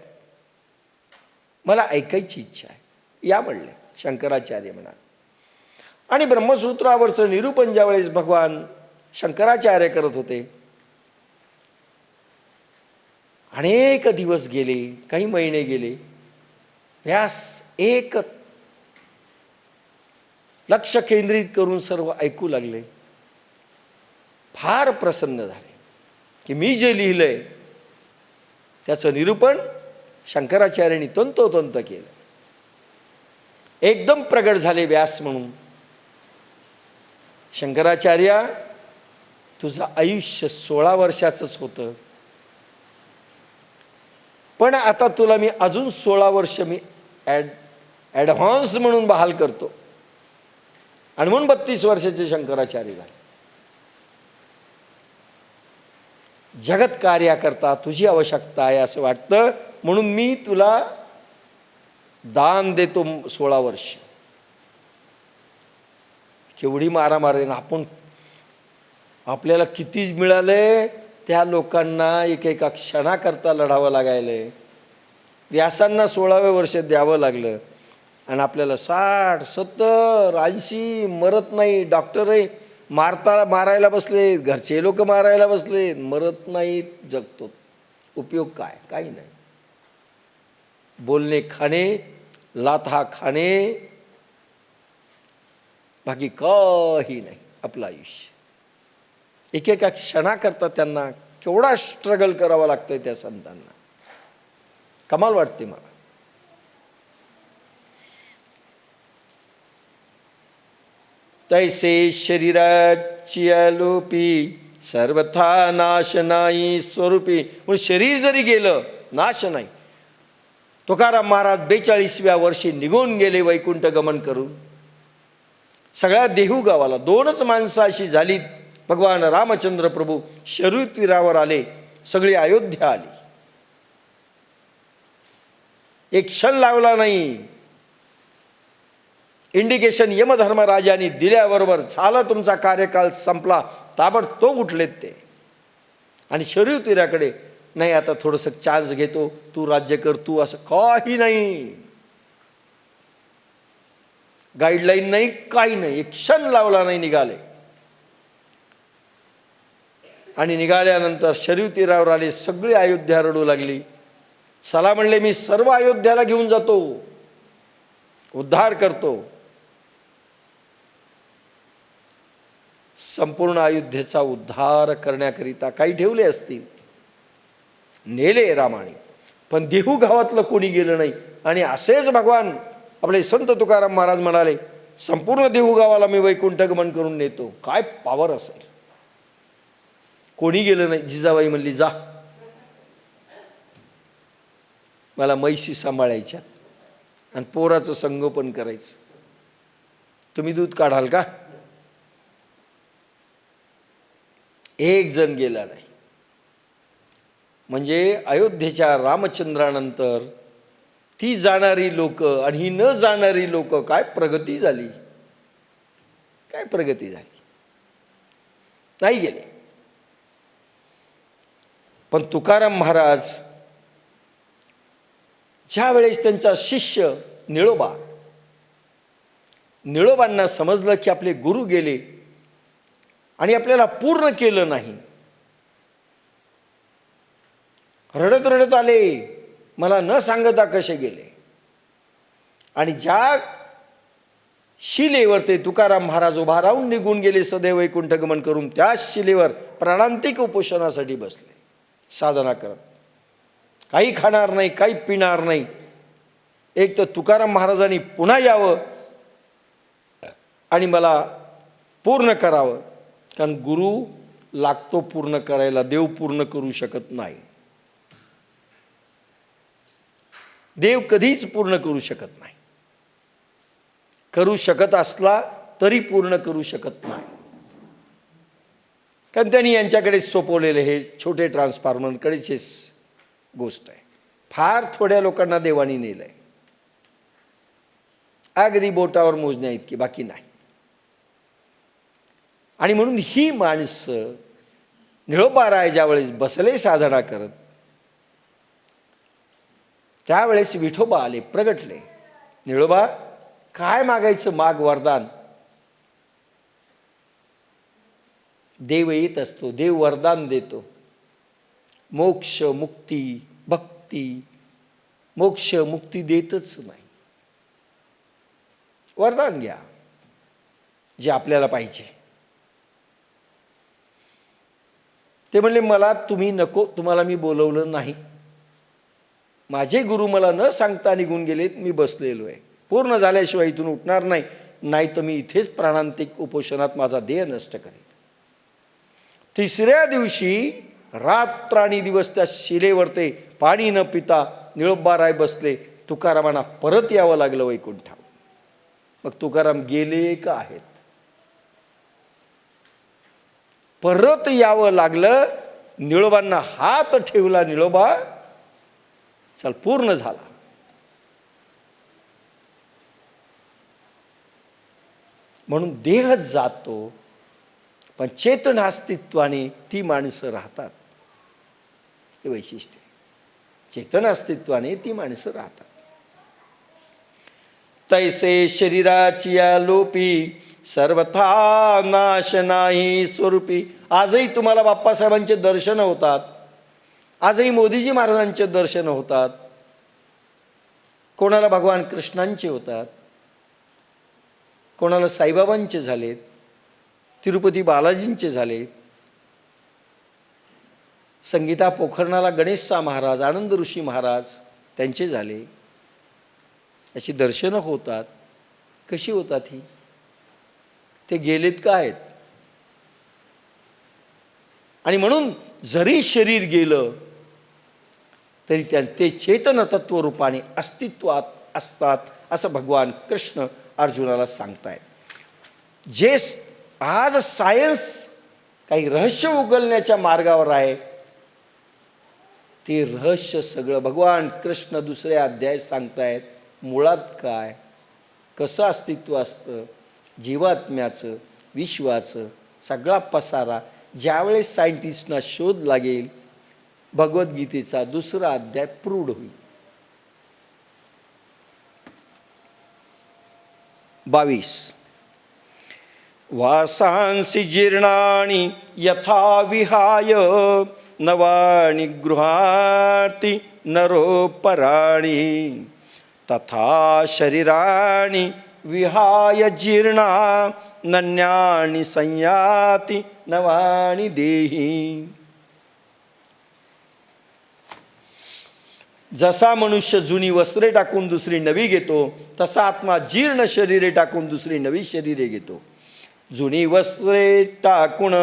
मला ऐकायची इच्छा आहे, या म्हणले शंकराचार्य म्हणाले. आणि ब्रह्मसूत्रावरचं निरूपण ज्यावेळेस भगवान शंकराचार्य करत होते, अनेक दिवस गेले, काही महिने गेले. व्यास एक लक्ष केंद्रित करून सर्व ऐकू लागले. फार प्रसन्न झाले की मी जे लिहिलंय त्याचं निरूपण शंकराचार्यांनी तंतोतंत केलं. एकदम प्रगट झाले व्यास म्हणून, शंकराचार्य तुझं आयुष्य 16 वर्षाचंच होतं, पण आता तुला मी अजून 16 वर्ष मी ॲडव्हान्स म्हणून बहाल करतो. आणि म्हणून 32 वर्षाचे शंकराचार्य झाले. जगत कार्याकरता तुझी आवश्यकता आहे असं वाटतं, म्हणून मी तुला दान देतो 16 वर्ष. केवढी मारामारी. आपण आपल्याला किती मिळाले, त्या लोकांना एकेका क्षणाकरता लढावं लागायलंय. व्यासांना 16व्या वर्षात द्यावं लागलं आणि आपल्याला 60, 70, 80 मरत नाही. डॉक्टरही मारायला बसले, घरचे लोक मारायला बसले, मरत नाहीत, जगतो. उपयोग काय? काही नाही. बोलणे खाणे, लाथा खाणे, बाकी काही नाही आपलं आयुष्य. एकेका क्षणाकरता त्यांना केवढा स्ट्रगल करावा लागतंय त्या संतांना. कमाल वाटते मला. तैसे शरीराची अलोपी सर्वथा नाश नाही स्वरूपी. म्हणून शरीर जरी गेलं नाश नाही. तुकाराम महाराज 42व्या वर्षी निघून गेले वैकुंठ गमन करून. सगळ्या देहू गावाला 2च माणसं अशी झाली. भगवान रामचंद्र प्रभू शरीर तीरावर आले, सगळी अयोध्या आली. एक क्षण लावला नाही. इंडिकेशन यमधर्मराजांनी दिल्याबरोबर झाला, तुमचा कार्यकाल संपला. ताबडतोब उठलेत ते आणि शरीर तीराकडे. नाही आता थोडंसं चान्स घेतो, तू राज्य कर, तू असं काही नाही. गाईडलाईन नाही, काही नाही. एक क्षण लावला नाही, निघाले. आणि निघाल्यानंतर शरीर तीरावर आले. सगळी अयोध्या रडू लागली. चला म्हणले, मी सर्व अयोध्याला घेऊन जातो, उद्धार करतो. संपूर्ण अयोध्येचा उद्धार करण्याकरिता काही ठेवले असतील, नेले रामाने, पण देहू गावातलं कोणी गेलं नाही. आणि असेच भगवान आपले संत तुकाराम महाराज म्हणाले, संपूर्ण देहू गावाला मी वैकुंठ गमन करून नेतो. काय पावर असेल. कोणी गेलं नाही. जिजाबाई म्हणली, जा, मला म्हैशी सांभाळायच्या आणि पोराचं संगोपन करायचं, तुम्ही दूध काढाल का? एक जण गेला नाही. म्हणजे अयोध्येच्या रामचंद्रानंतर ती जाणारी लोक आणि ही न जाणारी लोक, काय प्रगती झाली, काय प्रगती झाली. नाही गेले. पण तुकाराम महाराज ज्या वेळेस त्यांचा शिष्य निळोबांना समजलं की आपले गुरु गेले आणि आपल्याला पूर्ण केलं नाही, रडत रडत आले, मला न सांगता कसे गेले. आणि ज्या शिलेवर ते तुकाराम महाराज उभा राहून निघून गेले सदैव वैकुंठ गमन करून, त्या शिलेवर प्राणांतिक उपोषणासाठी बसले, साधना करत. काही खाणार नाही, काही पिणार नाही. एक तर तुकाराम महाराजांनी पुन्हा यावं आणि मला पूर्ण करावं. कारण गुरु लागतो पूर्ण करायला, देव पूर्ण करू शकत नाही. देव कधीच पूर्ण करू शकत नाही. करू शकत असला तरी पूर्ण करू शकत नाही. कारण त्यांनी यांच्याकडे सोपवलेले हे छोटे ट्रान्सफॉर्मरकडेच गोष्ट आहे. फार थोड्या लोकांना देवानी नेलंय, अगदी बोटावर मोजण्या इतकी, बाकी नाही. आणि म्हणून ही माणसं निळोबाराय ज्यावेळेस बसले साधना करत, त्यावेळेस विठोबा आले, प्रगटले. निळोबा, काय मागायचं माग, वरदान. देव येत असतो, देव वरदान देतो. मोक्ष, मुक्ती, भक्ती. मोक्ष मुक्ती देतच नाही. वरदान घ्या जे आपल्याला पाहिजे. ते म्हणले, मला तुम्ही नको, तुम्हाला मी बोलवलं नाही. माझे गुरु मला न सांगता निघून गेलेत, मी बसलेलो आहे. पूर्ण झाल्याशिवाय इथून उठणार नाही, नाही तर मी इथेच प्राणांतिक उपोषणात माझा देह नष्ट करेन. 3ऱ्या दिवशी रात्र दिवस त्या शिलेवर ते पाणी न पिता निळोबाराय बसले. तुकारामांना परत यावं लागलं वैकुंठावर. मग तुकाराम गेले का आहेत? परत यावं लागलं. निळोबांना हात ठेवला. निळोबा, चल, पूर्ण झाला. म्हणून देह जातो, पण चेतन अस्तित्वाने ती माणसं राहतात. हे वैशिष्ट्य. चेतन अस्तित्वाने ती माणसं राहतात. तैसे शरीराची लोपी सर्वथा नाश नाही स्वरूपी. आजही तुम्हाला बाप्पासाहेबांचे दर्शन होतात, आजही मोदीजी महाराजांचे दर्शन होतात, कोणाला भगवान कृष्णांचे होतात, कोणाला साईबाबांचे झालेत, तिरुपती बालाजींचे झालेत, संगीता पोखरणाला गणेशचा महाराज, आनंद ऋषी महाराज त्यांचे झाले. अशी दर्शनं होतात. कशी होतात ही? ते गेलेत का आहेत? आणि म्हणून जरी शरीर गेलं तरी ते चेतन तत्व रूपाने अस्तित्वात असतात असं भगवान कृष्ण अर्जुनाला सांगतायत। जे आज सायन्स काही रहस्य उगलण्याच्या मार्गावर आहे ते रहस्य सगळं भगवान कृष्ण दुसऱ्या अध्यायात सांगतायत। मुळात काय, कसं अस्तित्व असतं जीवात्म्याचं, विश्वाचं, सगळा पसारा ज्यावेळेस सायंटिस्टना शोध लागेल भगवद्गीतेचा दुसरा अध्याय प्रूढ होईल। 22 वासांसी जीर्णानि यथा विहाय नवानि गृहाति नरोपराणि तथा शरीराणि विहाय जीर्णा नन्यानि संयाति नवानि देहि। जसा मनुष्य जुनी वस्त्रे टाकून दुसरी नवी घेतो तसा आत्मा जीर्ण शरीरे टाकून दुसरी नवी शरीरे घेतो। जुनी वस्त्रे टाकून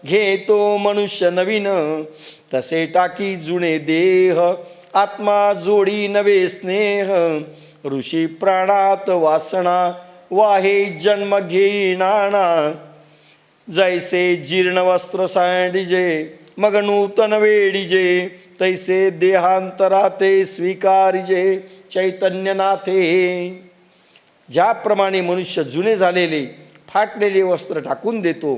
घेतो मनुष्य नवीन, तसे टाकी जुने देह आत्मा जोडी नवे स्नेह। ऋषी प्राणात वासना वाहे जन्म घेईनाना, जैसे जीर्ण वस्त्र सांडिजे मग नूतन वेडिजे, तैसे देहांतराते स्वीकारिजे चैतन्यनाथे। ज्याप्रमाणे मनुष्य जुने झालेले फाटलेले वस्त्र टाकून देतो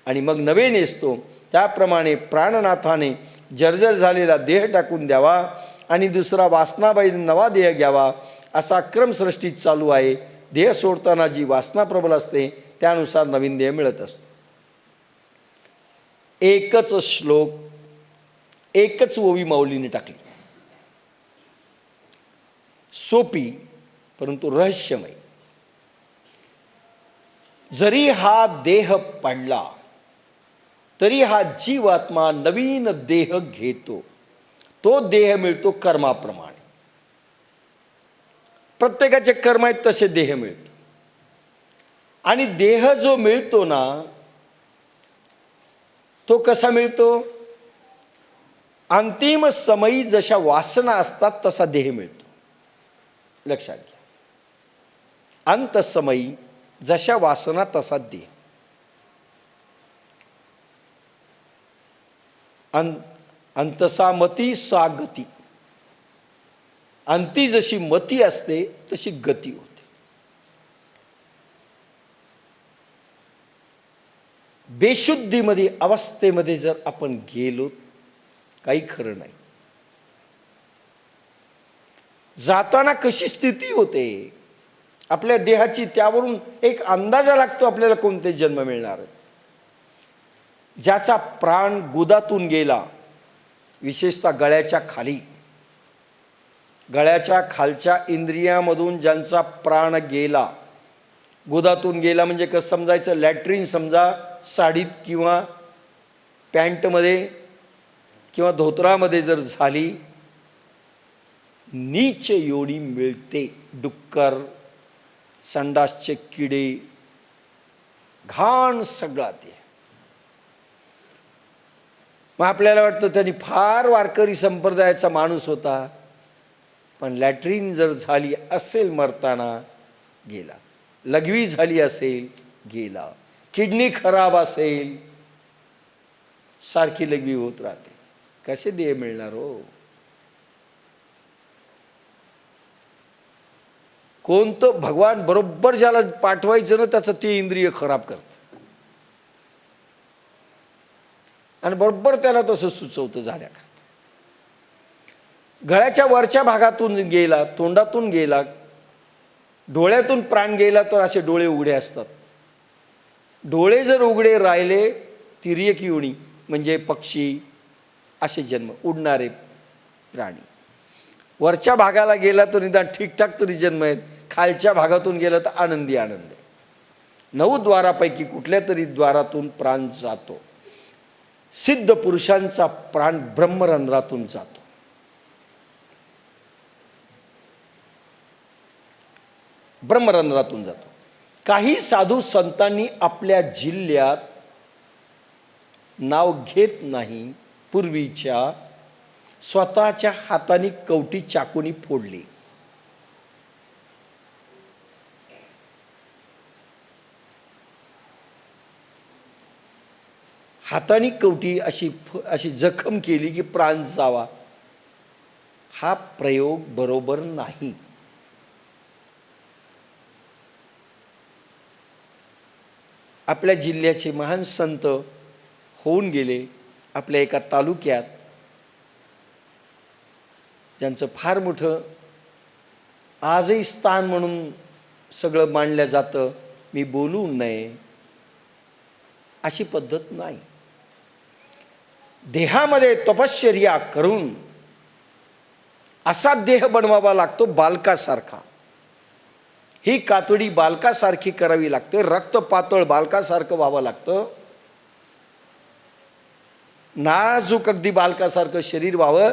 आणि मग नवे नेसतो, त्याप्रमाणे प्राणनाथाने जर्जर झालेला देह टाकून द्यावा आणि दुसरा वासनाबाई नवा देह घ्यावा, असा क्रम सृष्टीत चालू आहे। देह सोडताना जी वासना प्रबल असते त्यानुसार नवीन देह मिळत असतो। एकच श्लोक, एकच ओवी माऊलीने टाकली, सोपी परंतु रहस्यमय। जरी हा देह पडला तरी हा जीवात्मा नवीन देह घेतो। तो देह मिळतो कर्माप्रमाणे, प्रत्येकाचे कर्म आहेत तसे देह मिळतो। आणि देह जो मिळतो ना तो कसा मिळतो, अंतिम समयी जशा वासना असतात तसा देह मिळतो। लक्षात घ्या, अंतसमयी जशा वासना तसा देह। अंतसा मती सा गती, अंती जशी मती असते तशी गती होते। बेशुद्धीमध्ये अवस्थेमध्ये जर आपण गेलो काही खरं नाही। जाताना कशी स्थिती होते आपल्या देहाची त्यावरून एक अंदाजा लागतो आपल्याला कोणते जन्म मिळणार। ज्याचा प्राण गुदातून गेला, विशेषतः गळ्याच्या खाली, गळ्याच्या खालच्या इंद्रियामधून ज्यांचा प्राण गेला, गुदातून गेला म्हणजे कसं समजायचं, लॅट्रिन समजा साडीत किंवा पॅन्टमध्ये किंवा धोतरामध्ये जर झाली, नीच योनी मिळते। डुक्कर, संडासचे किडे, घाण सगळा ते। मग आपल्याला वाटतं त्यांनी फार वारकरी संप्रदायाचा माणूस होता, पण लॅट्रिन जर झाली असेल मरताना गेला, लघवी झाली असेल गेला, किडनी खराब असेल सारखी लघवी होत राहते, कसे देह मिळणार हो। कोणतं भगवान बरोबर ज्याला पाठवायचं ना त्याचं ते इंद्रिय खराब करतं आणि बरोबर त्याला तसं सुचवतं झाल्याकरता। गळ्याच्या वरच्या भागातून गेला, तोंडातून गेला, डोळ्यातून प्राण गेला तर असे डोळे उघडे असतात। डोळे जर उघडे राहिले तिर्यक योनी म्हणजे पक्षी असे जन्म, उडणारे प्राणी। वरच्या भागाला गेला तर निदान ठीकठाक तरी जन्म आहेत, खालच्या भागातून गेला तर आनंदी आनंद आहे। 9 द्वारापैकी कुठल्या तरी द्वारातून प्राण जातो। सिद्ध पुरुषांचा प्राण ब्रह्मरंध्रातून जातो। ब्रह्मरंध्रातून जातो। काही साधू संतांनी आपल्या जिल्ह्यात नाव घेत नाही, पूर्वीच्या स्वतःच्या हाताने कवटी चाकूनी फोडली. हाताने कवटी अशी जखम केली की प्राण जावा. हा प्रयोग बरोबर नाही. आपल्या जिल्ह्याचे महान संत होऊन गेले आपल्या एका तालुक्यात, ज्यांचं फार मोठं आजही स्थान म्हणून सगळं मानलं जातं. मी बोलू नये अशी पद्धत नाही. देहामध्ये तपश्चर्या करून असा देह बनवावा लागतो बालकासारखा. ही कातडी बालकासारखी करावी लागते. रक्त पातळ बालकासारखं व्हावं लागतं. नाजूक अगदी बालकासारखं शरीर व्हावं.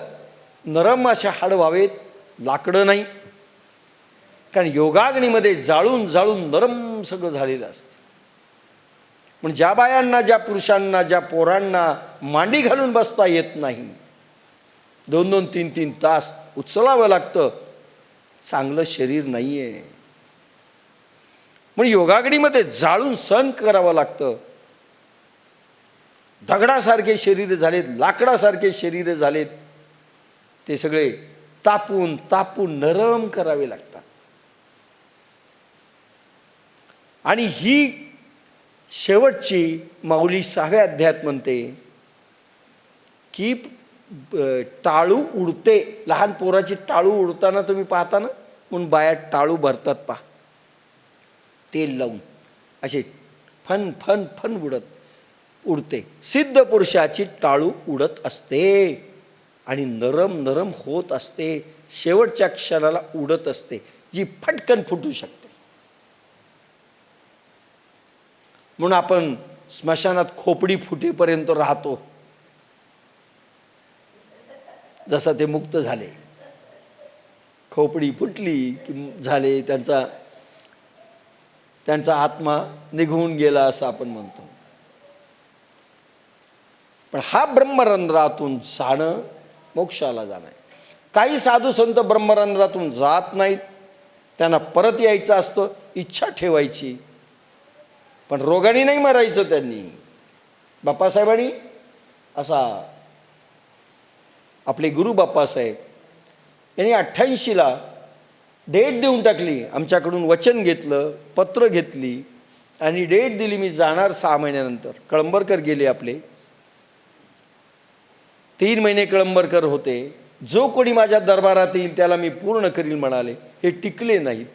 नरम असे हाड व्हावेत, लाकडं नाही. कारण योगाग्नीमध्ये जाळून जाळून नरम सगळं झालेलं असतं. पण ज्या बायांना, ज्या पुरुषांना, ज्या पोरांना मांडी घालून बसता येत नाही, 2-2, 3-3 तास उचलावं लागतं, चांगलं शरीर नाही आहे. म्हणून योगाग्नीमध्ये जाळून सहन करावं लागतं. दगडासारखे शरीर झालेत, लाकडासारखे शरीर झालेत, ते सगळे तापून तापून नरम करावे लागतात. आणि ही शेवटची माऊली 6व्या अध्यायात म्हणते की टाळू उडते. लहान पोराची टाळू उडताना तुम्ही पाहता ना, म्हणून बाया टाळू भरतात पहा, तेल लावून असे फन फन फन उडते. सिद्ध पुरुषाची टाळू उडत असते आणि नरम नरम होत असते. शेवटच्या क्षणाला उडत असते, जी फटकन फुटू शकते. म्हणून आपण स्मशानात खोपडी फुटेपर्यंत राहतो. जसा ते मुक्त झाले, खोपडी फुटली की झाले, त्यांचा आत्मा निघून गेला असं आपण म्हणतो. पण हा ब्रह्मरंध्रातून जाणं मोक्षाला जाणं आहे. काही साधू संत ब्रह्मरंध्रातून जात नाहीत, त्यांना परत यायचं असतं, इच्छा ठेवायची, पण रोगाने नाही मरायचं त्यांनी. बाप्पासाहेबांनी असा, आपले गुरु बाप्पासाहेब यांनी 88ला डेट देऊन टाकली. आमच्याकडून वचन घेतलं, पत्र घेतली आणि डेट दिली, मी जाणार 6 महिन्यानंतर. कळंबरकर गेले आपले, 3 महिने कळंबरकर होते. जो कोणी माझ्या दरबारात येईल त्याला मी पूर्ण करील म्हणाले. हे टिकले नाहीत,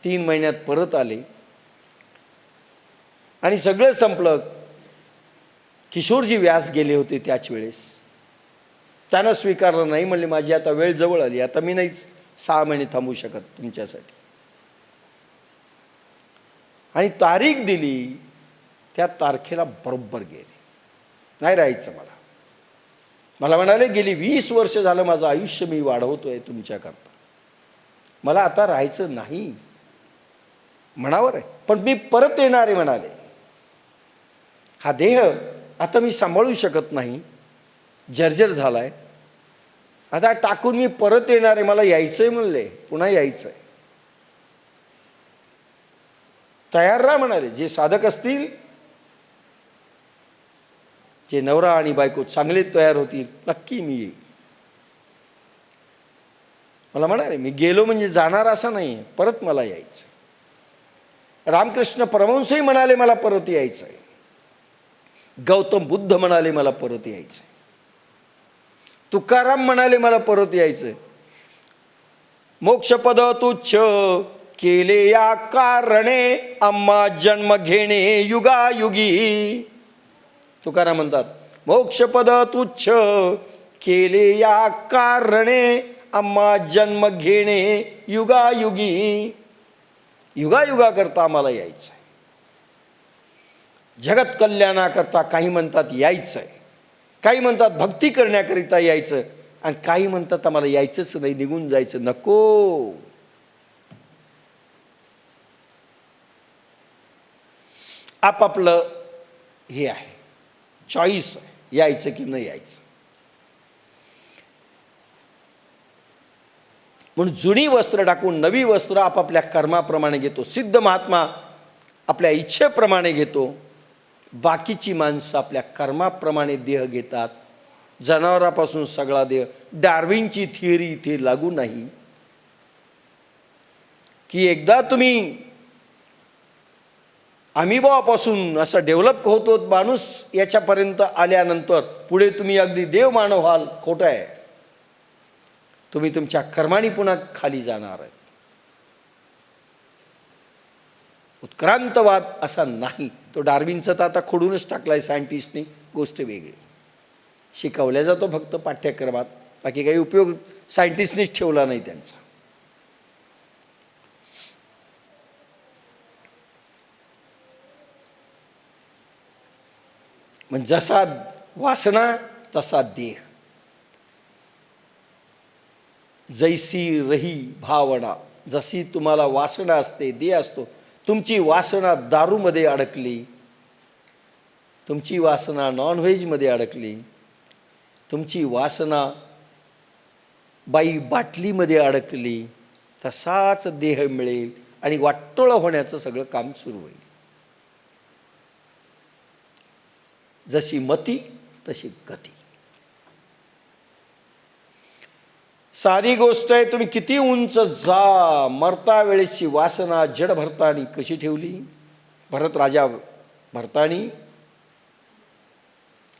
3 महिन्यात परत आले आणि सगळं संपलं. किशोरजी व्यास गेले होते त्याच वेळेस, त्यानं स्वीकारलं नाही. म्हणले माझी आता वेळ जवळ आली, आता मी नाहीच 6 महिने थांबू शकत तुमच्यासाठी. आणि तारीख दिली, त्या तारखेला बरोबर गेले. नाही राहायचं मला म्हणाले, गेली 20 वर्ष झालं माझं आयुष्य मी वाढवतोय तुमच्याकरता, मला आता राहायचं नाही. म्हणावर आहे, पण मी परत येणार आहे म्हणाले. हा देह आता मी सांभाळू शकत नाही, जर्जर झालाय, आता टाकून मी परत येणार आहे, मला यायचंय म्हणले, पुन्हा यायचंय. तयार राहा म्हणाले. जे साधक असतील, जे नवरा आणि बायको चांगले तयार होतील, नक्की मी येईल. मला म्हणाले, मी गेलो म्हणजे जाणार असं नाही, परत मला यायचं. रामकृष्ण परमहंसही म्हणाले मला परत यायचंय. गौतम बुद्ध म्हणाले मला परत यायचंय. तुकाराम म्हणाले मला परत यायचंय. मोक्षपद तुच्छ केले या कारणे, आम्हा जन्म घेणे युगायुगी. तुकाराम म्हणतात, मोक्षपद तुच्छ केले या कारणे, आम्हा जन्म घेणे युगायुगी. युगायुगा करता आम्हाला यायचंय. जगत कल्याणाकरता काही म्हणतात यायचंय, काही म्हणतात भक्ती करण्याकरिता यायचं, आणि काही म्हणतात आम्हाला यायचंच नाही, निघून जायचं. नको. आपापलं हे आहे, चॉईस, यायचं की न यायचं. म्हणून जुनी वस्त्र टाकून नवी वस्त्र आपापल्या कर्माप्रमाणे घेतो. सिद्ध महात्मा आपल्या इच्छेप्रमाणे घेतो. बाकीची माणसं आपल्या कर्माप्रमाणे देह घेतात. जनावरापासून सगळा देह. डार्विनची थिअरी इथे लागू नाही की एकदा तुम्ही अमिबापासून असं डेव्हलप होतो माणूस याच्यापर्यंत आल्यानंतर पुढे तुम्ही अगदी देव मानव व्हाल. खोटं आहे. तुम्ही तुमच्या कर्माने पुन्हा खाली जाणार आहेत. उत्क्रांतवाद असा नाही. तो डार्विनचा तर आता खोडूनच टाकलाय सायंटिस्टने. गोष्ट वेगळी. शिकवल्या जातो फक्त पाठ्यक्रमात. बाकी काही उपयोग सायंटिस्टनेच ठेवला नाही त्यांचा. म्हणजे जसा वासना तसा देह. जैसी रही भावना. जशी तुम्हाला वासना असते, देह असतो. तुमची वासना दारूमध्ये अडकली, तुमची वासना नॉनव्हेजमध्ये अडकली, तुमची वासना बाई बाटलीमध्ये अडकली, तसाच देह मिळेल आणि वाटोळं होण्याचं सगळं काम सुरू होईल. जशी मती तशी गती. साधी गोष्ट आहे. तुम्ही किती उंच जा, मरता वेळेची वासना जड भरतानी कशी ठेवली. भरत राजा भरतानी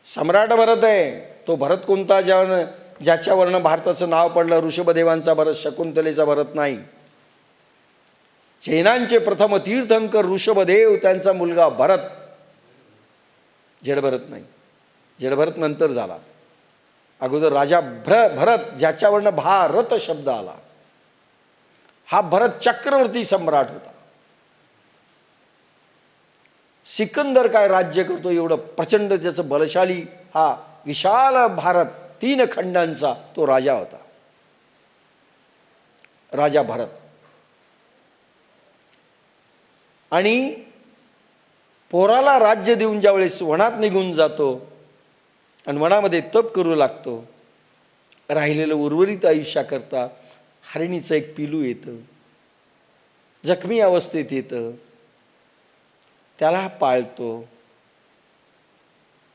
सम्राट भरत आहे. तो भरत कोणता ज्याच्यावरनं भारताचं नाव पडलं. ऋषभदेवांचा भरत, शकुंतलेचा भरत नाही. जैनांचे प्रथम तीर्थंकर ऋषभदेव, त्यांचा मुलगा भरत. जडभरत नाही. जडभरत नंतर झाला. अगोदर राजा भरत, ज्याच्यावरनं भारत शब्द आला. हा भरत चक्रवर्ती सम्राट होता. सिकंदर काय राज्य करतो एवढं प्रचंड त्याचं बलशाली हा विशाल भारत 3 खंडांचा तो राजा होता. राजा भरत. आणि पोराला राज्य देऊन ज्यावेळेस वनात निघून जातो आणि वनामध्ये तप करू लागतो, राहिलेलं उर्वरित आयुष्याकरता हरिणीचं एक पिलू येतं. जखमी अवस्थेत येतं. त्याला हा पाळतो.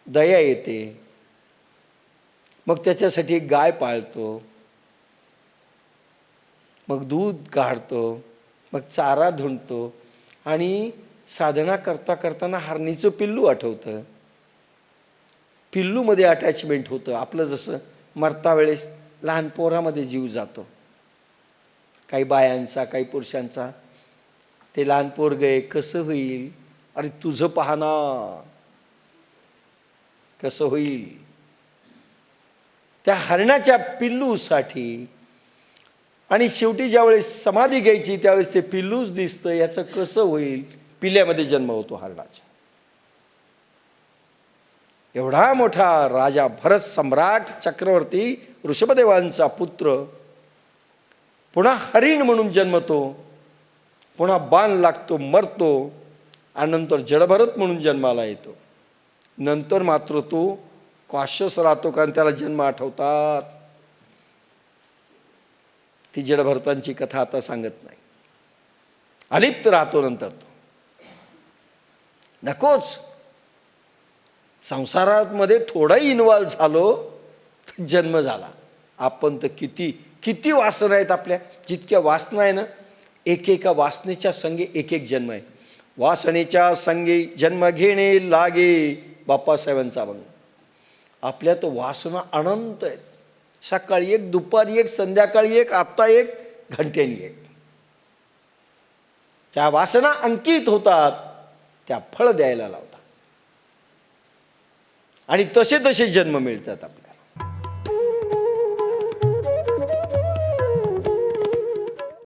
दया येते. मग त्याच्यासाठी एक गाय पाळतो. मग दूध काढतो. मग चारा धुंडतो. आणि साधना करता करताना हरणीचं पिल्लू आठवतं. पिल्लूमध्ये अटॅचमेंट होतं. आपलं जसं मरता वेळेस लहान पोरामध्ये जीव जातो. काही बायांचा, काही पुरुषांचा. ते लहान पोरग आहे, कसं होईल, अरे तुझं पाहना कसं होईल. त्या हरणाच्या पिल्लूसाठी. आणि शेवटी ज्यावेळेस समाधी घ्यायची त्यावेळेस ते पिल्लूच दिसतं. याचं कसं होईल. पिल्ल्यामध्ये जन्म होतो हरणाचा. एवढा मोठा राजा भरत सम्राट चक्रवर्ती ऋषभदेवांचा पुत्र पुन्हा हरिण म्हणून जन्मतो. पुन्हा बाण लागतो, मरतो. आणि नंतर जडभरत म्हणून जन्माला येतो. नंतर मात्र तो कॉशियस राहतो, कारण त्याला जन्म आठवतात. ती जडभरतांची कथा आता सांगत नाही. अलिप्त राहतो नंतर तो. नकोच संसारामध्ये थोडाही इन्व्हॉल्व झालो तर जन्म झाला. आपण तर किती किती वासना आहेत आपल्या. जितक्या वासना आहे ना, एकेका वासनेच्या संगे एक एक जन्म आहे. वासनेच्या संगे जन्म घेणे लागे, बाप्पासाहेबांचा अभंग. आपल्यात वासना अनंत आहेत. सकाळी एक, दुपारी एक, संध्याकाळी एक, आत्ता एक, घंट्यानी एक. त्या वासना अंकित होतात, त्या फळ द्यायला लावतात. आणि तसे तसे जन्म मिळतात आपल्याला.